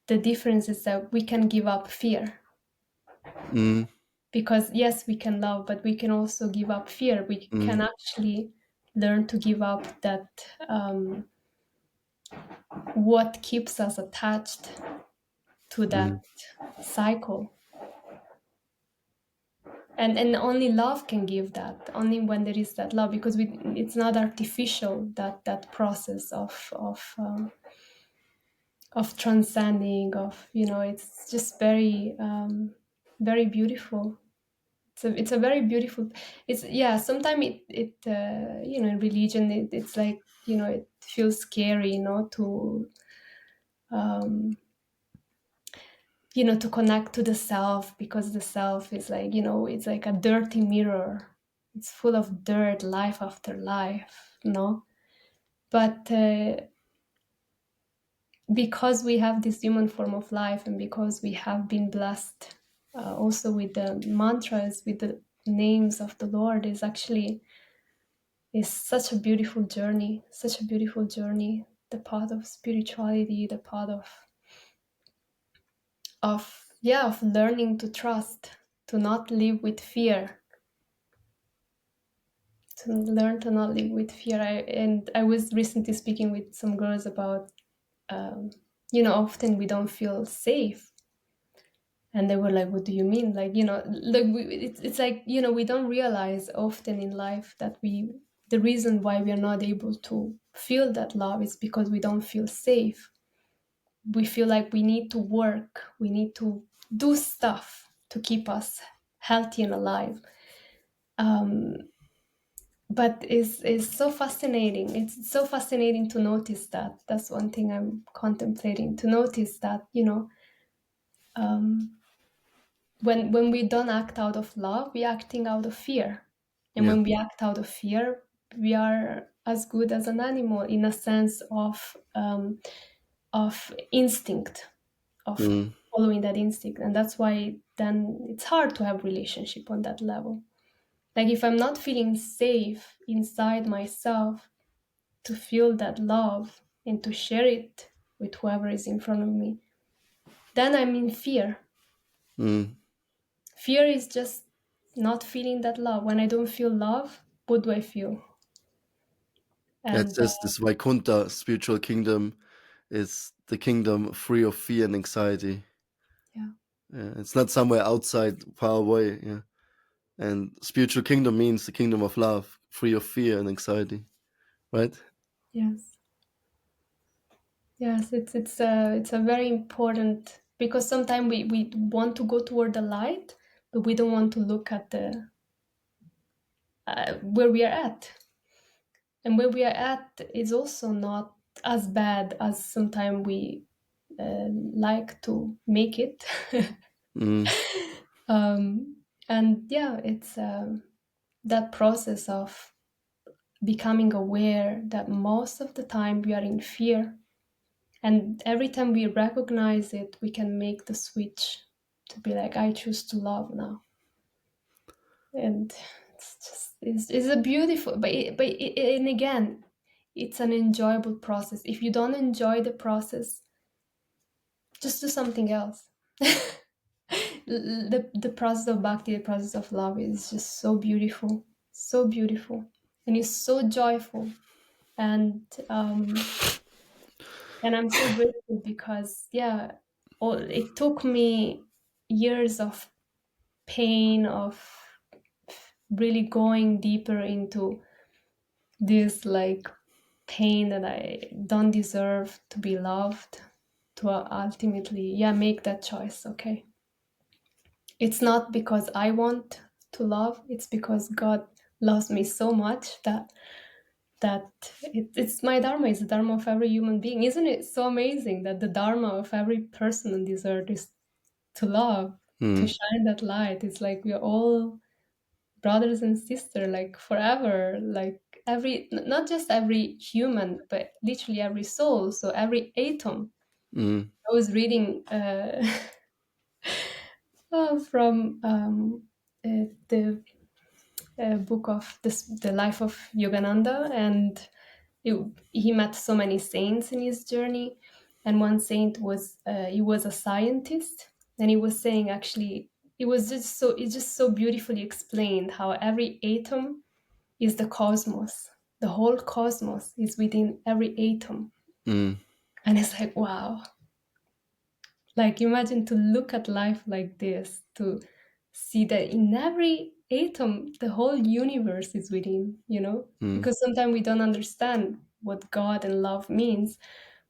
the difference is that we can give up fear. mm, Because yes, we can love, but we can also give up fear. We mm, can actually learn to give up that what keeps us attached to that mm, cycle. And only love can give that, only when there is that love, because it's not artificial, that process of transcending, it's just very very beautiful. It's a very beautiful. It's, yeah, sometimes in religion, it's like, it feels scary, um to connect to the self, because the self is like, it's like a dirty mirror. It's full of dirt, life after life, but because we have this human form of life, and because we have been blessed also with the mantras, with the names of the Lord, is such a beautiful journey, such a beautiful journey. The path of spirituality, the path of learning to trust, to not live with fear, to learn to not live with fear. I was recently speaking with some girls about, often we don't feel safe, and they were like, "What do you mean?" Like, like it's like, we don't realize often in life that the reason why we are not able to feel that love is because we don't feel safe. we feel like we need to work, we need to do stuff to keep us healthy and alive. Um, but is so fascinating. It's so fascinating to notice that. That's one thing I'm contemplating, to notice that, um, when we don't act out of love, we're acting out of fear. And Yeah. when we act out of fear, we are as good as an animal in a sense of instinct, of Mm. following that instinct. And that's why then it's hard to have relationship on that level. Like if I'm not feeling safe inside myself to feel that love and to share it with whoever is in front of me, then I'm in fear. Mm. Fear is just not feeling that love. When I don't feel love, what do I feel? It And says this Vaikuntha spiritual kingdom is the kingdom free of fear and anxiety. yeah, Yeah, it's not somewhere outside, far away. Yeah, and spiritual kingdom means the kingdom of love, free of fear and anxiety. Right? yes, yes, it's a very important, because sometimes we want to go toward the light, but we don't want to look at the where we are at, and where we are at is also not as bad as sometimes we like to make it. Mm. And yeah, it's that process of becoming aware that most of the time we are in fear, and every time we recognize it, we can make the switch to be like, I choose to love now. And it's a beautiful, and again, it's an enjoyable process. If you don't enjoy the process, just do something else. The process of bhakti, the process of love is just so beautiful, and it's so joyful. And and I'm so grateful because yeah, it took me years of pain, of really going deeper into this like pain that I don't deserve to be loved, to ultimately yeah make that choice. Okay, it's not because I want to love, it's because God loves me so much that it's my dharma, it's the dharma of every human being. Isn't it so amazing that the dharma of every person on this earth is to love, to Mm. shine that light? It's like we're all brothers and sisters, like forever, like not just every human, but literally every soul, so every atom. Mm. I was reading from the book of the life of Yogananda, and he met so many saints in his journey. And one saint was he was a scientist, and he was saying actually it's just so beautifully explained how every atom is the cosmos. The whole cosmos is within every atom, Mm. and it's like wow. Like imagine to look at life like this, to see that in every atom, the whole universe is within, Mm. Because sometimes we don't understand what God and love means.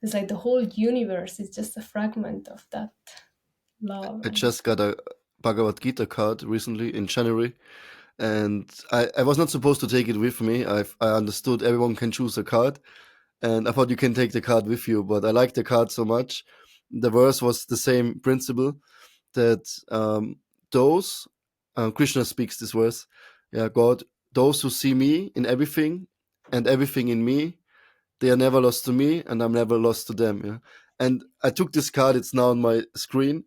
It's like the whole universe is just a fragment of that love. I And just got a Bhagavad Gita card recently in January, and I was not supposed to take it with me. I understood everyone can choose a card, and I thought you can take the card with you, but I liked the card so much. The verse was the same principle that those Krishna speaks this verse, yeah, God, those who see me in everything and everything in me, they are never lost to me, and I'm never lost to them. Yeah, and I took this card. It's now on my screen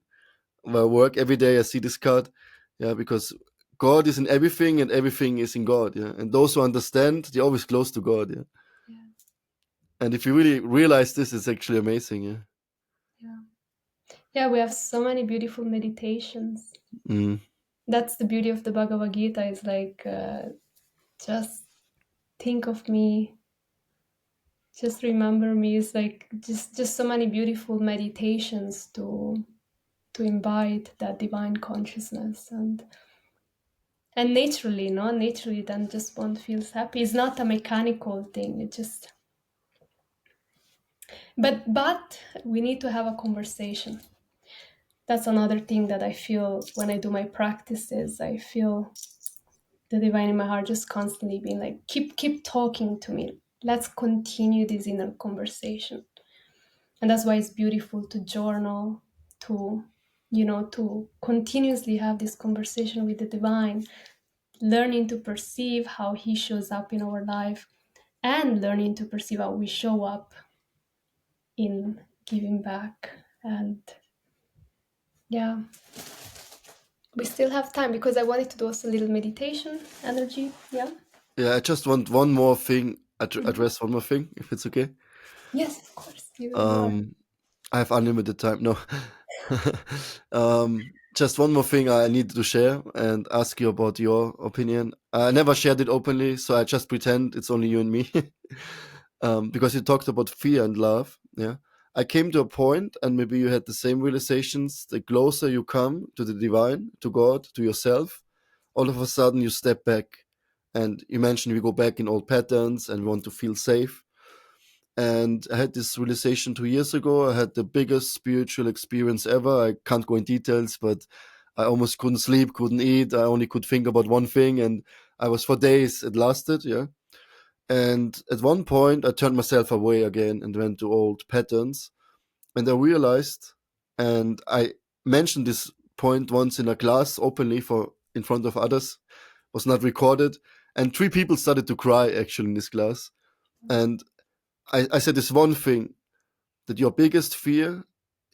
where I work every day. I see this card, yeah, because God is in everything and everything is in God. Yeah, and those who understand, they're always close to God. Yeah, yeah, and if you really realize this, it's actually amazing. Yeah. yeah, yeah. We have so many beautiful meditations. Mm. That's the beauty of the Bhagavad Gita. Is like just think of me, just remember me. Is like just so many beautiful meditations to invite that divine consciousness, and naturally, no, naturally, then just one feels happy. It's not a mechanical thing. It just But we need to have a conversation. That's another thing that I feel when I do my practices. I feel the divine in my heart just constantly being like, keep talking to me. Let's continue this inner conversation. And that's why it's beautiful to journal, to to continuously have this conversation with the divine, learning to perceive how he shows up in our life, and learning to perceive how we show up in giving back. And yeah, we still have time because I wanted to do also a little meditation energy. Yeah. Yeah, I just want one more thing, address one more thing, if it's okay. Yes, of course. You are. Um, I have unlimited time. No. Just one more thing I need to share and ask you about your opinion. I never shared it openly, so I just pretend it's only you and me. Because you talked about fear and love. Yeah. I came to a point, and maybe you had the same realizations. The closer you come to the divine, to God, to yourself, all of a sudden you step back. And you mentioned we go back in old patterns and we want to feel safe. And I had this realization 2 years ago. I had the biggest spiritual experience ever. I can't go in details, but I almost couldn't sleep, couldn't eat. I only could think about one thing, and I was for days. It lasted, yeah. And at one point, I turned myself away again and went to old patterns. And I realized, and I mentioned this point once in a class openly for in front of others, was not recorded, and 3 people started to cry actually in this class. And I said this one thing, that your biggest fear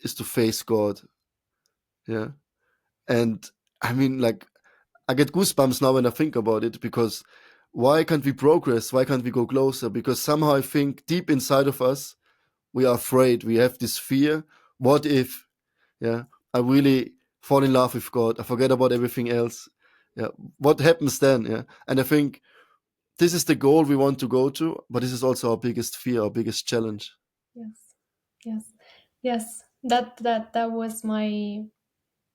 is to face God. Yeah. And I mean, like, I get goosebumps now when I think about it, because why can't we progress? Why can't we go closer? Because somehow I think deep inside of us, we are afraid. We have this fear. What if, yeah, I really fall in love with God? I forget about everything else. Yeah. What happens then? Yeah. And I think this is the goal we want to go to, but this is also our biggest fear, our biggest challenge. Yes. Yes. Yes. That was my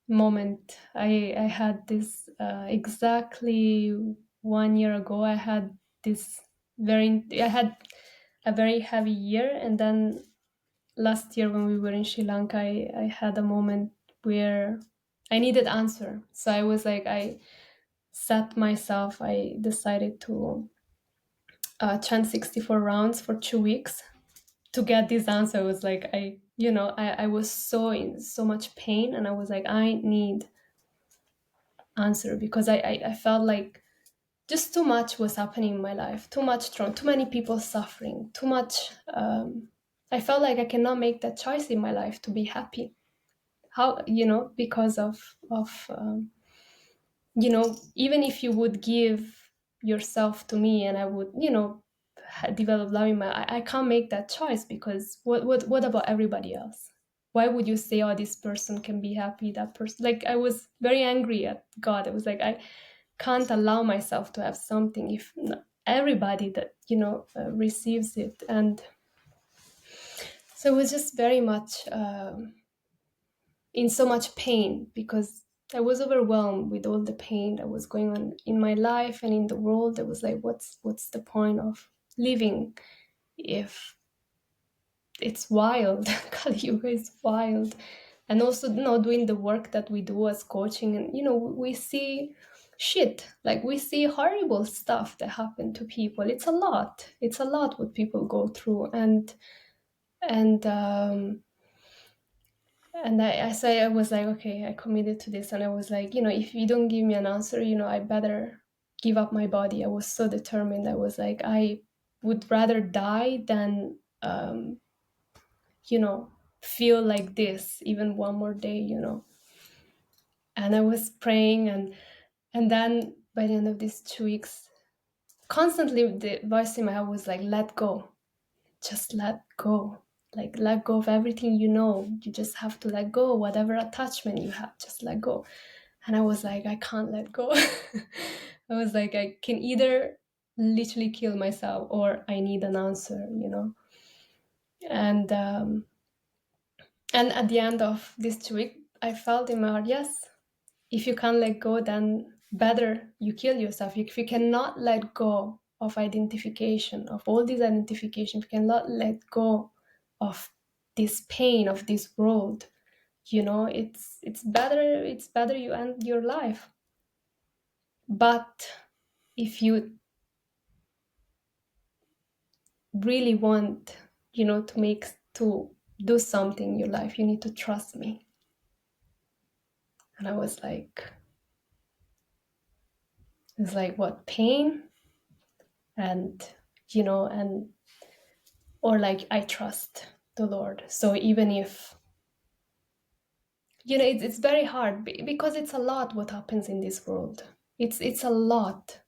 moment. I had this exactly 1 year ago. I had a very heavy year, and then last year when we were in Sri Lanka, I had a moment where I needed answer. So I was like, I set myself. I decided to chant 64 rounds for 2 weeks to get this answer. I was like, I was so in so much pain, and I was like, I need answer, because I felt like just too much was happening in my life, too much trauma, too many people suffering, too much. I felt like I cannot make that choice in my life to be happy. How, because of even if you would give yourself to me and I would, develop love in I can't make that choice, because what about everybody else? Why would you say, oh, this person can be happy, that person? Like, I was very angry at God. I was like, I can't allow myself to have something if not everybody that receives it. And so it was just very much in so much pain, because I was overwhelmed with all the pain that was going on in my life and in the world. I was like, what's the point of living if it's wild? Kali Yuga is wild. And also, doing the work that we do as coaching, and we see shit, like we see horrible stuff that happen to people. It's a lot what people go through. And I was like, okay, I committed to this. And I was like, if you don't give me an answer, I better give up my body. I was so determined. I was like, I would rather die than, feel like this even one more day. And I was praying, and then by the end of these 2 weeks, constantly the voice in my head was like, let go, just let go. Like, let go of everything. You just have to let go. Whatever attachment you have, just let go. And I was like, I can't let go. I was like, I can either literally kill myself, or I need an answer. And at the end of this 2 week, I felt in my heart, yes, if you can't let go, then better you kill yourself. If you cannot let go of identification, of all these identification, if you cannot let go of this pain of this world. It's better you end your life. But if you really want, to do something in your life, you need to trust me. And I was like, it's like, what, pain? And and or like, I trust the Lord. So even if, it's very hard, because it's a lot what happens in this world. It's a lot.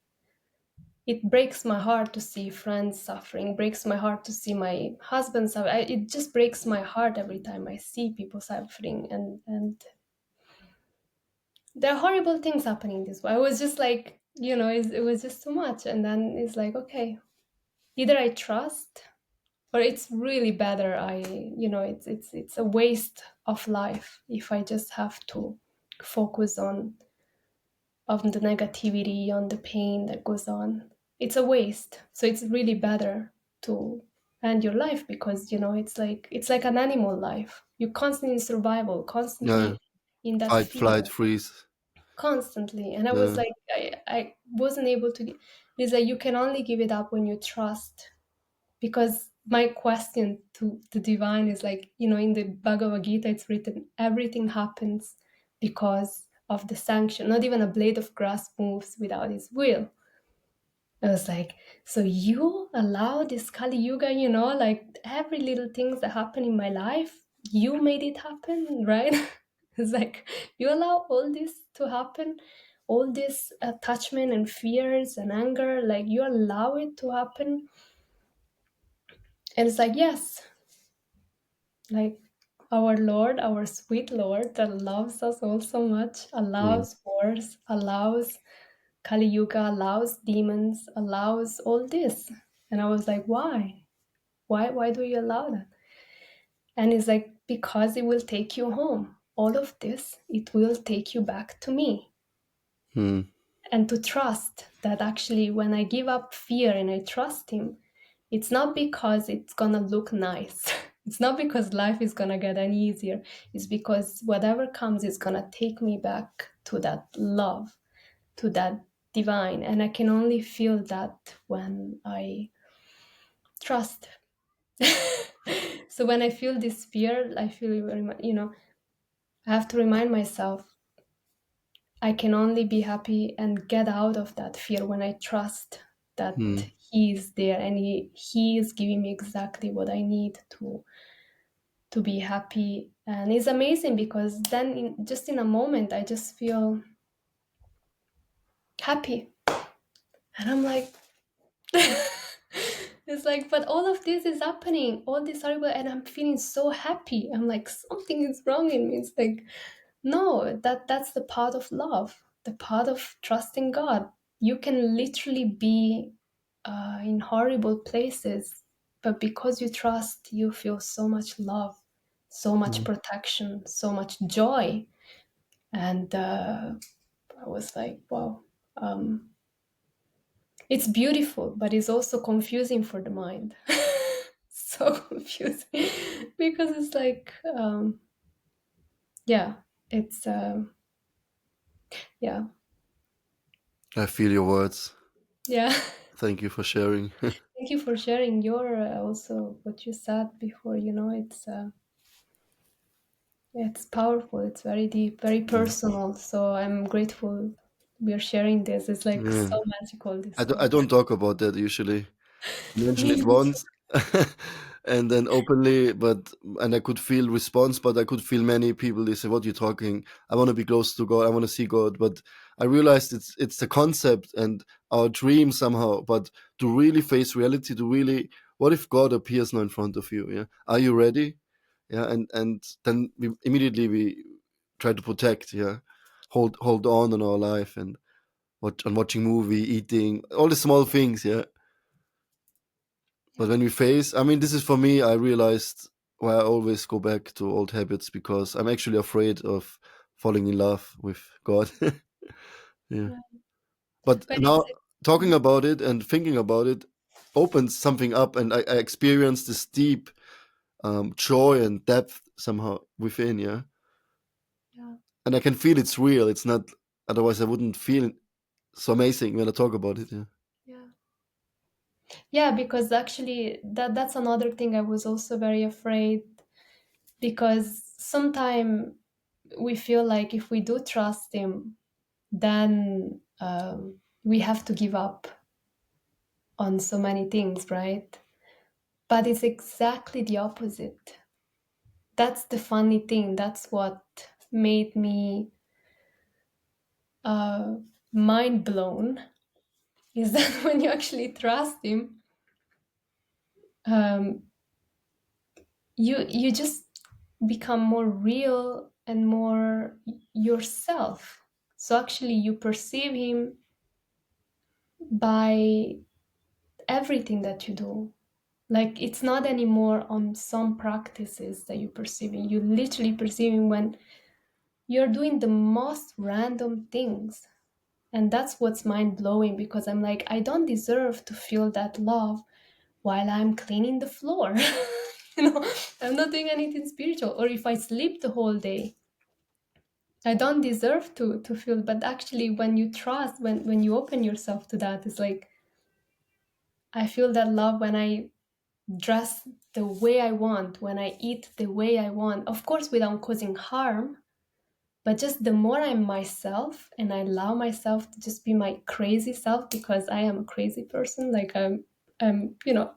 It breaks my heart to see friends suffering, breaks my heart to see my husband suffer. It just breaks my heart every time I see people suffering, and there are horrible things happening this way. I was just like, it was just too much. And then it's like, okay, either I trust, or it's really better it's a waste of life if I just have to focus on the negativity, on the pain that goes on. It's a waste. So it's really better to end your life, because it's like an animal life. You're constantly in survival, Yeah. constantly in that Fight, fear, flight, freeze. constantly. And I was Yeah. like, I wasn't able to. It's like, you can only give it up when you trust. Because my question to the divine is like, in the Bhagavad Gita, it's written, everything happens because of the sanction. Not even a blade of grass moves without his will. I was like, so you allow this Kali Yuga, like every little things that happen in my life, you made it happen, right? It's like, you allow all this to happen, all this attachment and fears and anger, like you allow it to happen. And it's like, yes, like our Lord, our sweet Lord that loves us all so much, Mm. allows wars, allows Kali Yuga, allows demons, allows all this. And I was like, why? Why do you allow that? And it's like, because it will take you home. All of this, it will take you back to me. Mm. And to trust that actually, when I give up fear and I trust him, it's not because it's gonna look nice. It's not because life is gonna get any easier. It's because whatever comes is gonna take me back to that love, to that divine. And I can only feel that when I trust. So when I feel this fear, I feel very much, I have to remind myself, I can only be happy and get out of that fear when I trust that Mm. he is there, and he is giving me exactly what I need to be happy. And it's amazing, because then just in a moment I just feel happy. And I'm like, it's like, but all of this is happening, all this horrible, and I'm feeling so happy. I'm like, something is wrong in me. It's like, no, that's the part of love, the part of trusting God. You can literally be in horrible places, but because you trust, you feel so much love, so much Mm. protection, so much joy. And I was like, wow. It's beautiful, but it's also confusing for the mind. So confusing, because it's like, yeah, it's yeah, I feel your words. yeah. Thank you for sharing. Thank you for sharing your also what you said before. It's powerful. It's very deep, very Mm. personal. So I'm grateful we are sharing this. It's like Yeah. so magical. This I talk. don't talk about that usually. Mention it Me. once and then openly, but and I could feel response, but I could feel many people, they say, what are you talking? I want to be close to God, I want to see God. But I realized it's the concept and our dream somehow, but to really face reality, to really, what if God appears now in front of you? Yeah. Are you ready? Yeah. And then we immediately we try to protect, yeah. Hold on our life and watching movie, eating, all the small things, yeah. But Yeah. when we face, I mean, this is for me, I realized why I always go back to old habits because I'm actually afraid of falling in love with God. Yeah. Yeah. But But now talking about it and thinking about it opens something up, and I experienced this deep joy and depth somehow within. Yeah, Yeah. and I can feel it's real. It's not. Otherwise, I wouldn't feel so amazing when I talk about it. Yeah. Yeah. Yeah, because actually that's another thing I was also very afraid, because sometimes we feel like if we do trust him, then we have to give up on so many things, right? But it's exactly the opposite. That's the funny thing. That's what made me uh, mind blown, is that when you actually trust him, um, you just become more real and more yourself. So actually, you perceive him by everything that you do. Like, it's not anymore on some practices that you perceive him. You literally perceive him when you're doing the most random things. And that's what's mind blowing, because I'm like, I don't deserve to feel that love while I'm cleaning the floor. You know, I'm not doing anything spiritual. Or if I sleep the whole day, I don't deserve to feel. But actually, when you trust, when you open yourself to that, it's like, I feel that love when I dress the way I want, when I eat the way I want, of course, without causing harm. But just the more I'm myself and I allow myself to just be my crazy self, because I am a crazy person. Like, you know,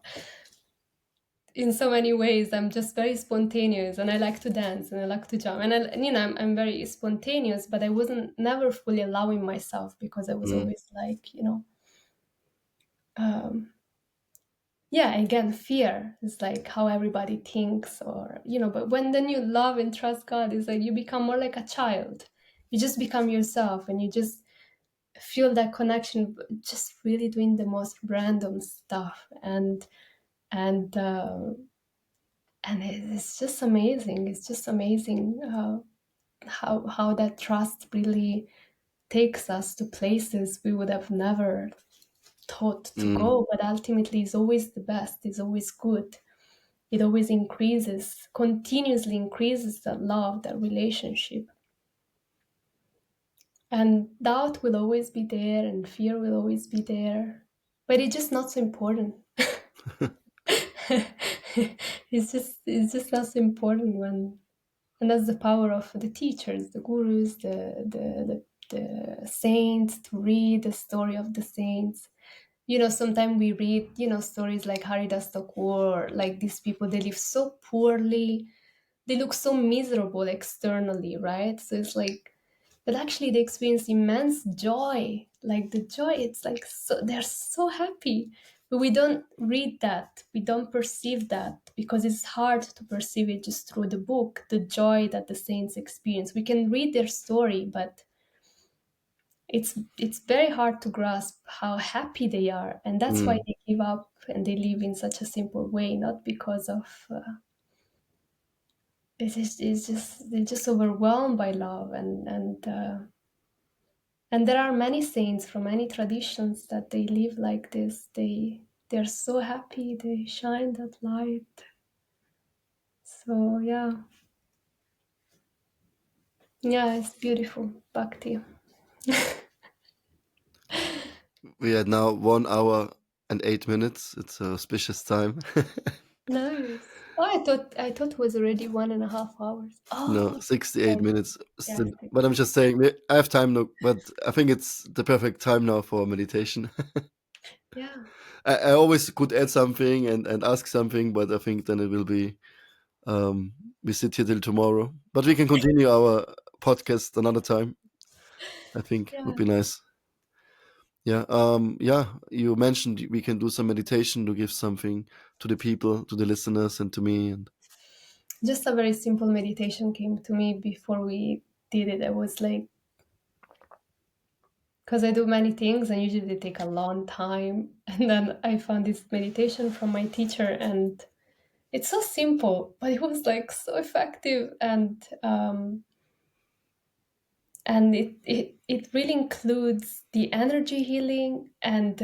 in so many ways, I'm just very spontaneous, and I like to dance and I like to jump, and I'm very spontaneous. But I wasn't never fully allowing myself, because I was Mm. always like, um, yeah, again, fear is like how everybody thinks, or but when then you love and trust God, it's like you become more like a child. You just become yourself, and you just feel that connection, just really doing the most random stuff, and it's just amazing. It's just amazing how that trust really takes us to places we would have never thought to Mm. go, but ultimately is always the best, is always good. It always increases, continuously increases that love, that relationship. And doubt will always be there, and fear will always be there, but it's just not so important. It's just not so important when, and that's the power of the teachers, the gurus, the saints, to read the story of the saints. Sometimes we read, stories like Haridas Thakur, like these people, they live so poorly, they look so miserable externally, right? So it's like, but actually they experience immense joy. Like the joy, it's like, so they're so happy. But we don't read that, we don't perceive that, because it's hard to perceive it just through the book, the joy that the saints experience. We can read their story, but it's very hard to grasp how happy they are, and that's why Mm. they give up and they live in such a simple way, not because of it's just they're just overwhelmed by love, and there are many saints from many traditions that they live like this. They're so happy, they shine that light. So yeah, it's beautiful, Bhakti. We had now 1 hour and 8 minutes. It's a auspicious time. Nice. Oh, I thought it was already 1.5 hours. No, Oh, 68 sorry. minutes Yeah, still. But I'm just saying, I have time now, but I think it's the perfect time now for meditation. yeah, I always could add something and ask something, but I think then it will be, we sit here till tomorrow. But we can continue our podcast another time. I think would yeah. be nice. Yeah. Yeah. You mentioned we can do some meditation to give something to the people, to the listeners, and to me. And Just a very simple meditation came to me before we did it. I was like, because I do many things and usually they take a long time. And then I found this meditation from my teacher, and it's so simple, but it was like so effective, and it really includes the energy healing and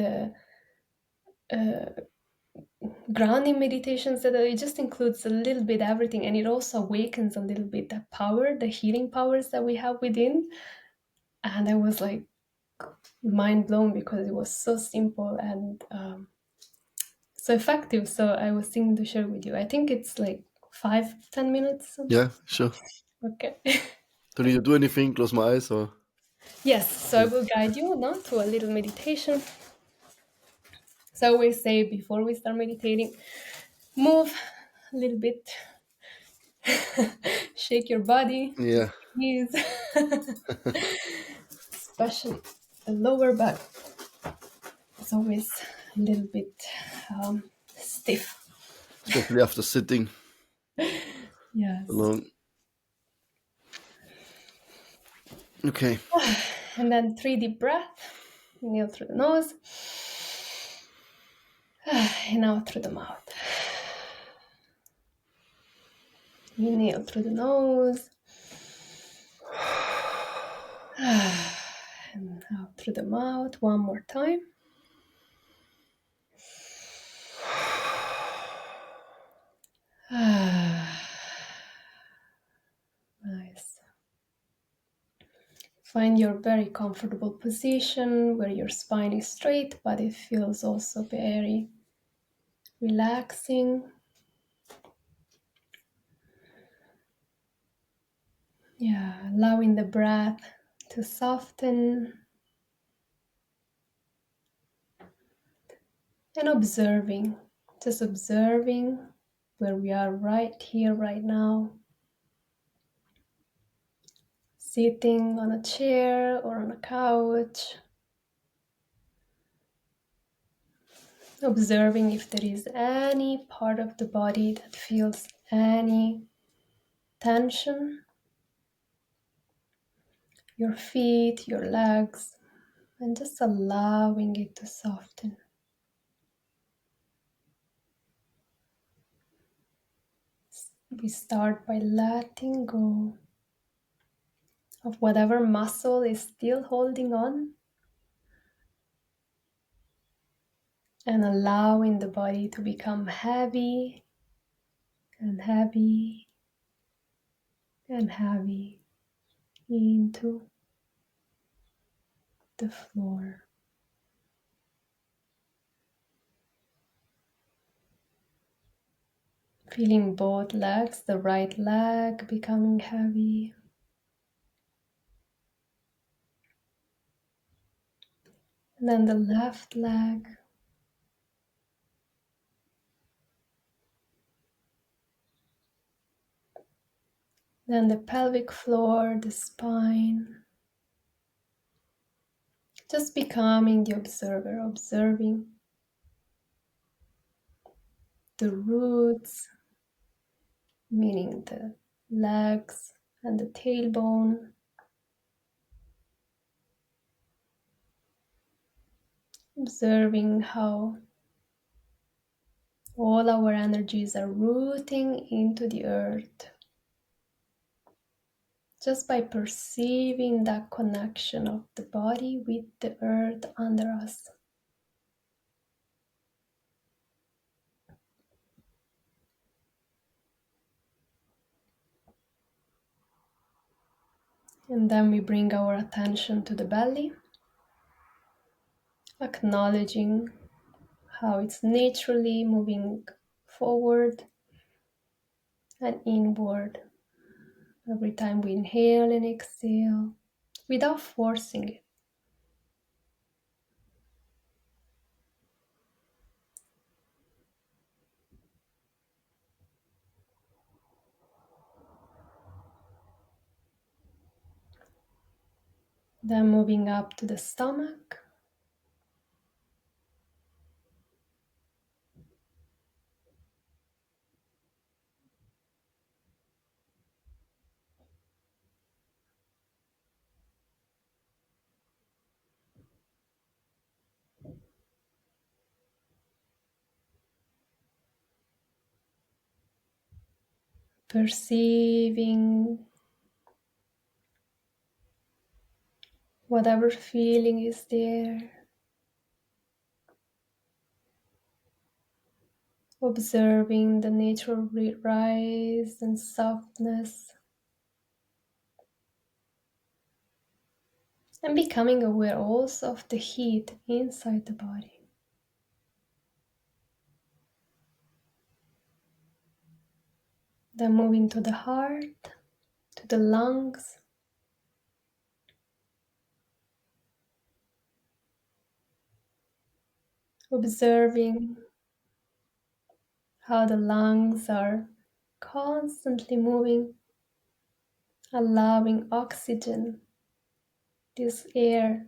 grounding meditations that it just includes a little bit everything, and it also awakens a little bit the power, the healing powers that we have within. And I was like mind blown because it was so simple and so effective. So I was thinking to share with you. I think it's like 5-10 minutes. Yeah, sure. Okay. Don't need to do anything, close my eyes or... Yes, so I will guide you now to a little meditation. So I always say before we start meditating, move a little bit, shake your body, Yeah. knees, especially the lower back. It's always a little bit stiff. Especially after sitting Yes. alone. Okay. And then 3 deep breaths. Inhale through the nose. And out through the mouth. Inhale through the nose. And out through the mouth. One more time. Nice. Find your very comfortable position where your spine is straight, but it feels also very relaxing. Yeah, allowing the breath to soften and observing, just observing where we are right here, right now. Sitting on a chair or on a couch. Observing if there is any part of the body that feels any tension. Your feet, your legs, and just allowing it to soften. We start by letting go of whatever muscle is still holding on and allowing the body to become heavy and heavy and heavy into the floor. Feeling both legs, the right leg becoming heavy. And then the left leg. Then the pelvic floor, the spine. Just becoming the observer, observing the roots, meaning the legs and the tailbone. Observing how all our energies are rooting into the earth. Just by perceiving that connection of the body with the earth under us. And then we bring our attention to the belly, acknowledging how it's naturally moving forward and inward every time we inhale and exhale without forcing it. Then moving up to the stomach. Perceiving whatever feeling is there. observing the natural rise and softness, and becoming aware also of the heat inside the body. Then moving to the heart, to the lungs, observing how the lungs are constantly moving, allowing oxygen, this air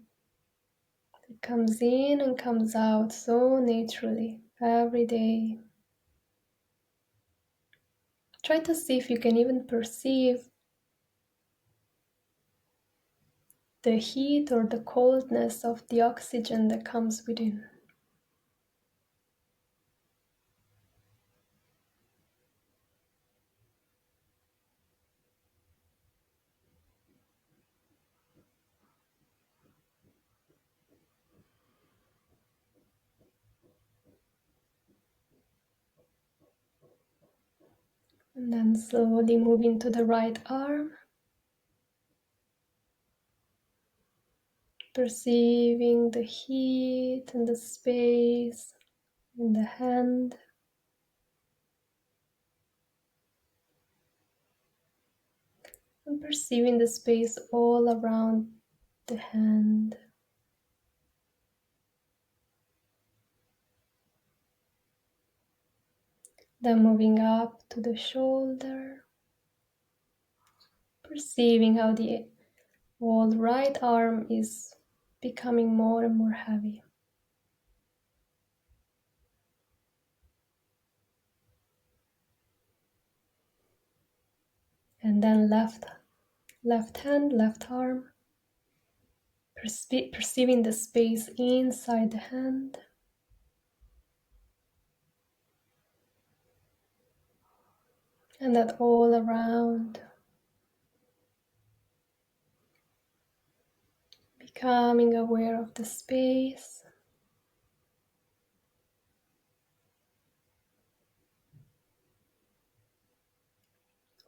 that comes in and comes out so naturally every day. Try to see if you can even perceive the heat or the coldness of the oxygen that comes within. And then slowly moving to the right arm, perceiving the heat and the space in the hand. And perceiving the space all around the hand. Then moving up to the shoulder, perceiving how the whole right arm is becoming more and more heavy. And then left hand, left arm, perceiving the space inside the hand. And that all around, becoming aware of the space.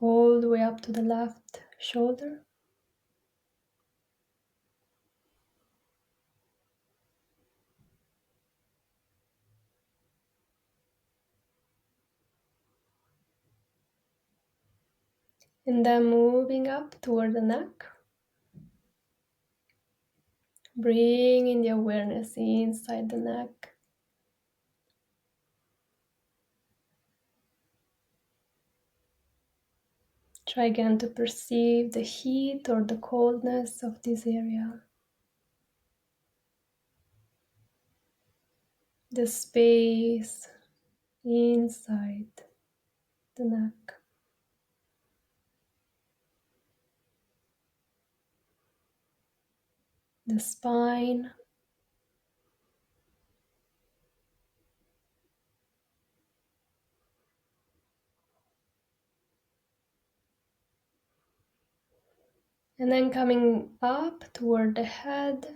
All the way up to the left shoulder. And then moving up toward the neck. Bringing the awareness inside the neck. Try again to perceive the heat or the coldness of this area. The space inside the neck. The spine. And then coming up toward the head.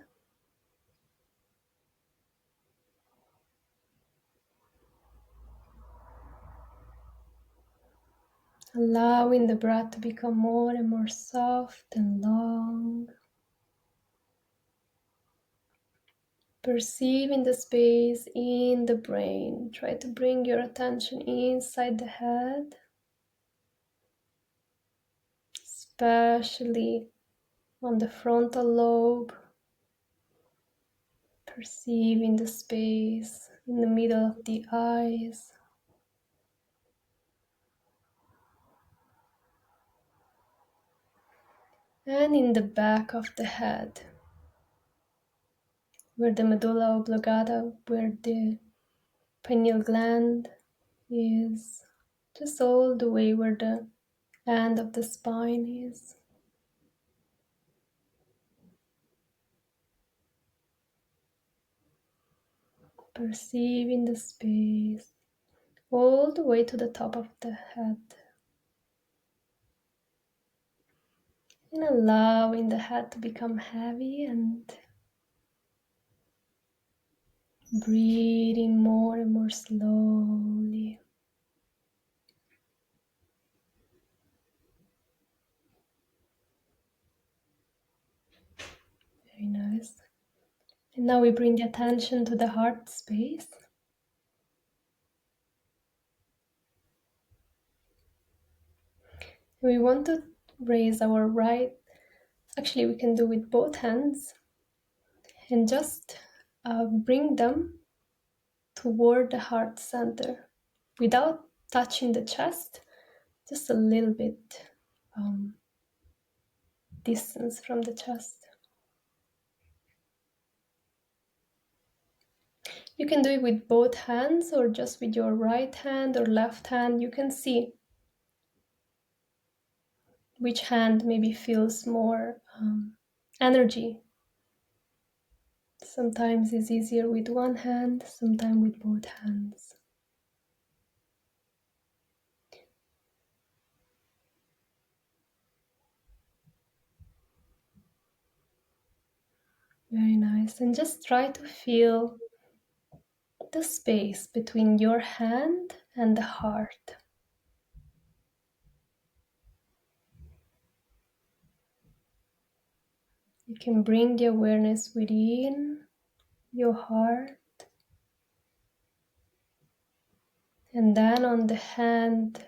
Allowing the breath to become more and more soft and long. Perceiving the space in the brain. Try to bring your attention inside the head, especially on the frontal lobe. Perceiving the space in the middle of the eyes. And in the back of the head, where the medulla oblongata, where the pineal gland is, just all the way where the end of the spine is. Perceiving the space all the way to the top of the head. And allowing the head to become heavy and breathing more and more slowly. nice. And now we bring the attention to the heart space. We want to raise our right, actually we can do with both hands, and just bring them toward the heart center without touching the chest, just a little bit distance from the chest. You can do it with both hands or just with your right hand or left hand. You can see which hand maybe feels more energy. Sometimes it's easier with one hand, sometimes with both hands. Very nice. And just try to feel the space between your hand and the heart. You can bring the awareness within your heart, and then on the hand,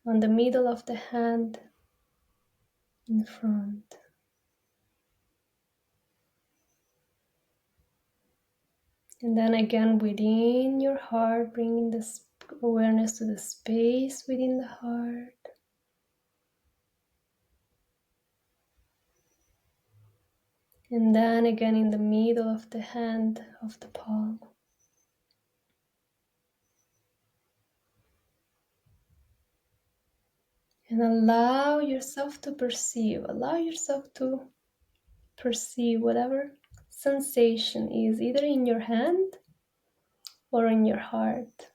on the middle of the hand in front. And then again within your heart, bringing this awareness to the space within the heart. And then again in the middle of the hand of the palm. And allow yourself to perceive, whatever sensation is either in your hand or in your heart.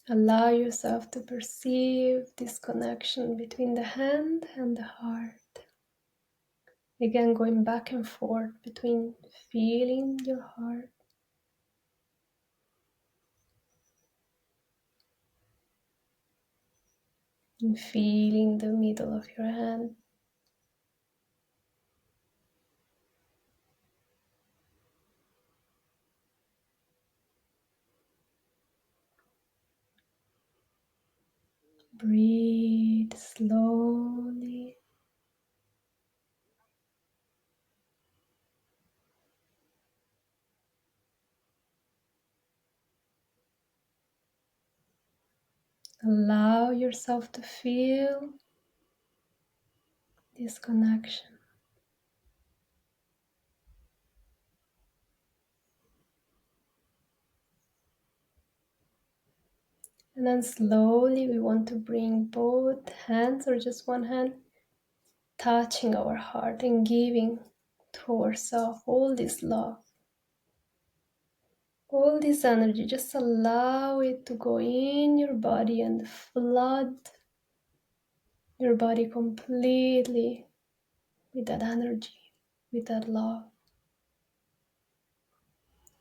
Allow yourself to perceive this connection between the hand and the heart. Again, going back and forth between feeling your heart and feeling the middle of your hand. Breathe slowly. Allow yourself to feel this connection. And then slowly we want to bring both hands or just one hand touching our heart and giving to ourselves all this love, all this energy. Just allow it to go in your body and flood your body completely with that energy, with that love.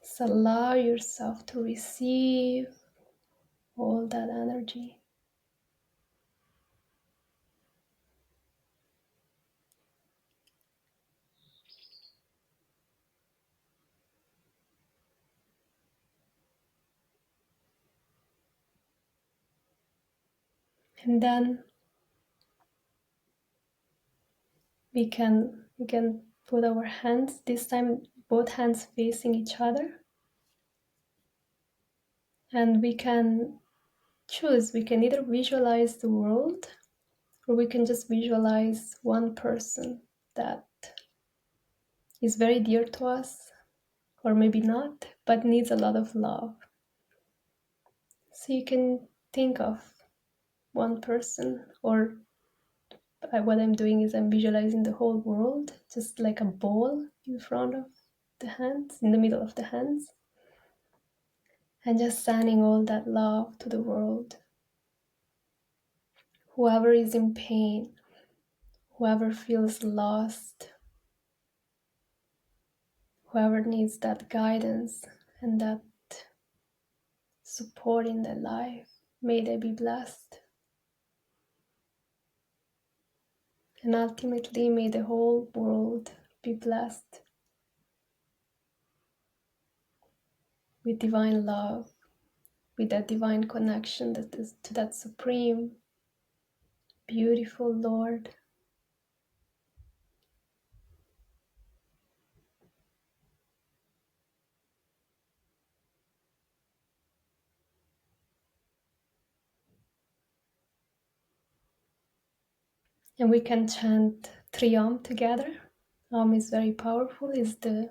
Just allow yourself to receive all that energy. And then we can put our hands, this time both hands facing each other. And we can choose, we can either visualize the world or we can just visualize one person that is very dear to us, or maybe not, but needs a lot of love. So you can think of one person, or what I'm doing is I'm visualizing the whole world, just like a ball in front of the hands, in the middle of the hands, and just sending all that love to the world. Whoever is in pain, whoever feels lost, whoever needs that guidance and that support in their life, may they be blessed. And ultimately, may the whole world be blessed with divine love, with that divine connection that is to that supreme, beautiful Lord. And we can chant Triyam together. Is very powerful, is the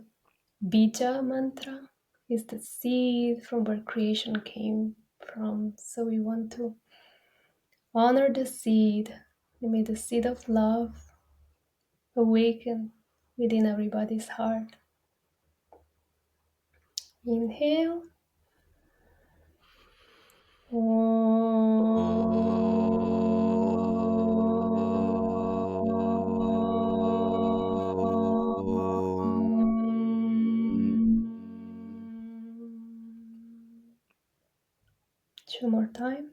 Bija mantra, is the seed from where creation came from. So we want to honor the seed. May the seed of love awaken within everybody's heart. Inhale. Two more times.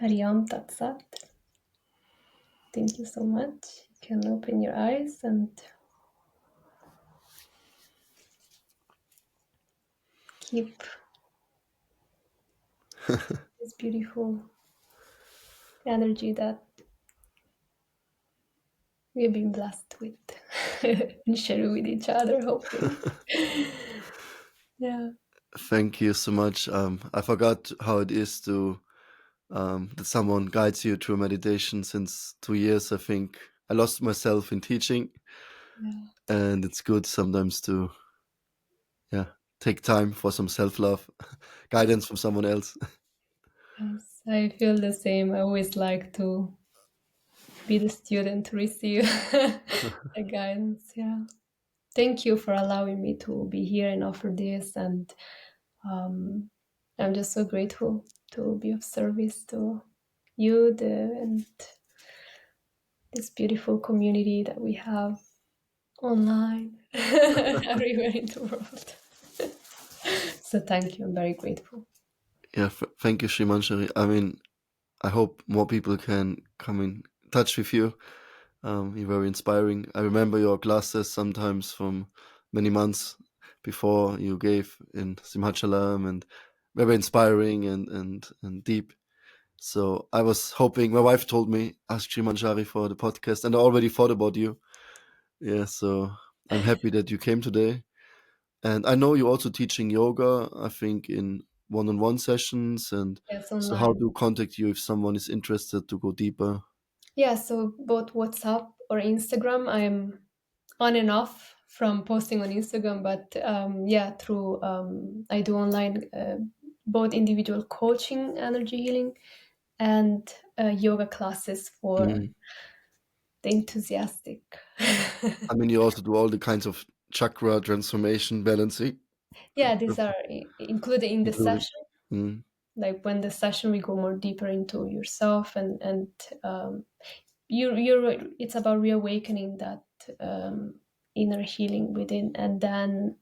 Hariam Tat Sat. Thank you so much. You can open your eyes and keep this beautiful energy that we've been blessed with and share with each other, hopefully. Yeah. Thank you so much. I forgot how it is to that someone guides you through meditation. Since 2 years, I think I lost myself in teaching, Yeah. and it's good sometimes to take time for some self-love, guidance from someone else. Yes, I feel the same. I always like to be the student to receive the guidance. Yeah. Thank you for allowing me to be here and offer this. And I'm just so grateful to be of service to you and this beautiful community that we have online everywhere in the world. So thank you. I'm very grateful. Yeah, thank you, Sri Manjari. I mean, I hope more people can come in touch with you. You're very inspiring. I remember your classes sometimes from many months before you gave in Simhachalam, and very inspiring and deep. So I was hoping, my wife told me, ask Sri Manjari for the podcast, and I already thought about you. Yeah, so I'm happy that you came today. And I know you're also teaching yoga, I think, in one-on-one sessions. And Yes, so how online. to contact you if someone is interested to go deeper? Yeah, so both WhatsApp or Instagram, I'm on and off from posting on Instagram, but yeah, through I do online both individual coaching, energy healing, and yoga classes for Mm. the enthusiastic. I mean, you also do all the kinds of chakra transformation, balancing Yeah, these are included in the included. session. Mm. Like when the session, we go more deeper into yourself, and you're it's about reawakening that inner healing within, and then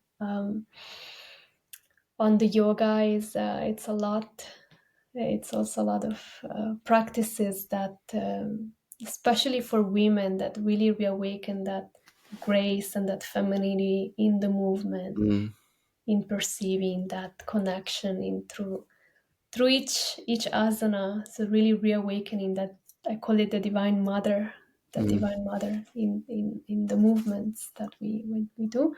on the yoga is it's a lot. It's also a lot of practices that, especially for women, that really reawaken that grace and that femininity in the movement, Mm. in perceiving that connection in through each asana. So really reawakening that, I call it the divine mother, the Mm. divine mother in the movements that we do.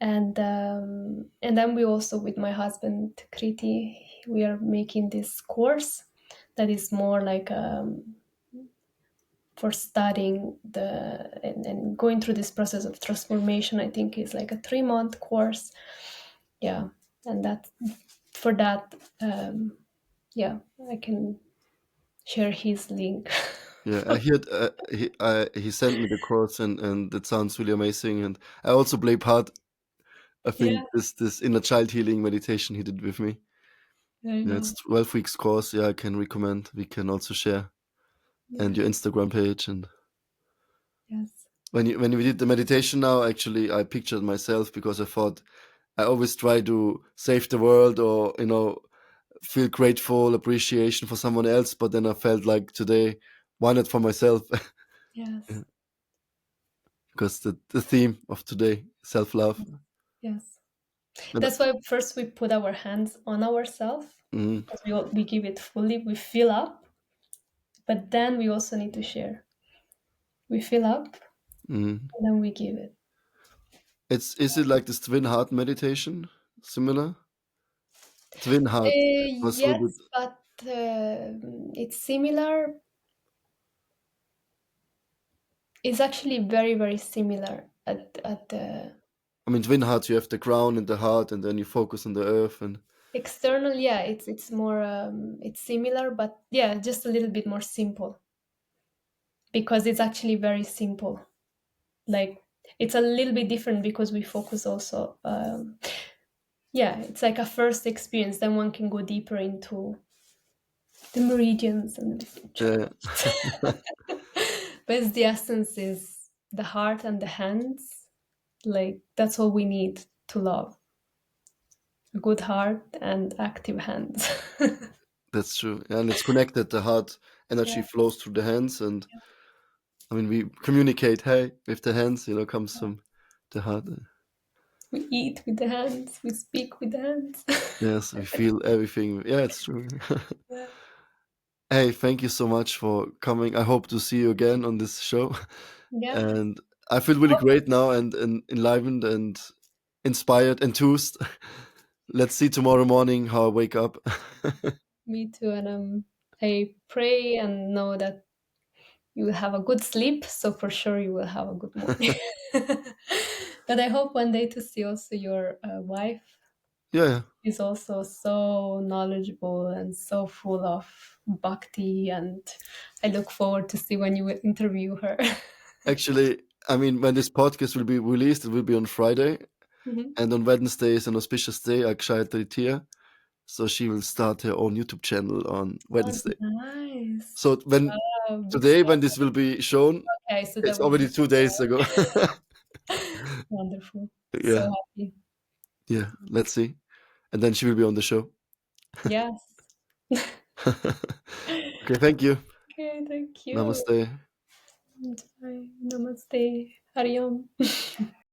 And then we also, with my husband Kriti, we are making this course that is more like for studying and going through this process of transformation. I think is like a 3-month course. Yeah, and that for that, yeah, I can share his link. Yeah, I heard he sent me the course, and it sounds really amazing. And I also play part. I think Yeah, this inner child healing meditation he did with me. I Yeah, know. it's 12 weeks course. Yeah, I can recommend. We can also share, and Yeah. your Instagram page. And Yes. when we did the meditation now, actually, I pictured myself because I thought I always try to save the world, or feel grateful, appreciation for someone else. But then I felt like today, why not for myself? Yeah, Yes. because the theme of today, self love. Yes. And That's why first we put our hands on ourselves, mm, because we give it fully. We fill up, but then we also need to share. We fill up, mm. and then we give it. It's is it like this twin heart meditation? Similar? Twin heart was so good. Yes, but it's similar. It's actually very, very similar at the I mean, twin heart, you have the crown and the heart, and then you focus on the earth. And external. Yeah, it's more. It's similar, but yeah, just a little bit more simple, because it's actually very simple. Like, it's a little bit different because we focus also. Yeah, it's like a first experience. Then one can go deeper into the meridians and the different yeah, chakras. But it's the essence is the heart and the hands. Like, that's all we need to love: a good heart and active hands. that's true. Yeah, and it's connected. The heart Yeah, energy flows through the hands, and I mean, we communicate. Hey, with the hands, comes from the heart. we eat with the hands, we speak with the hands. Yes, we feel everything. Yeah, it's true. Yeah. Hey, thank you so much for coming. I hope to see you again on this show. Yeah. And I feel really Oh, great now, and enlivened and inspired, enthused. Let's see tomorrow morning how I wake up. me too. And I pray and know that you will have a good sleep, so for sure you will have a good morning. But I hope one day to see also your wife. Yeah, Is also so knowledgeable and so full of bhakti, and I look forward to see when you will interview her. actually, I mean, when this podcast will be released, it will be on Friday, Mhm. and on Wednesday is an auspicious day, Akshaya Tritiya. So she will start her own YouTube channel on Oh, Wednesday. nice. So when Wow, big today, step. when this will be shown, Okay, so that it's will be already 2 days ago. wonderful. So Yeah, happy. yeah. Let's see, and then she will be on the show. Yes. Okay, thank you. Okay, thank you. Namaste. Bye. Namaste. Hariom.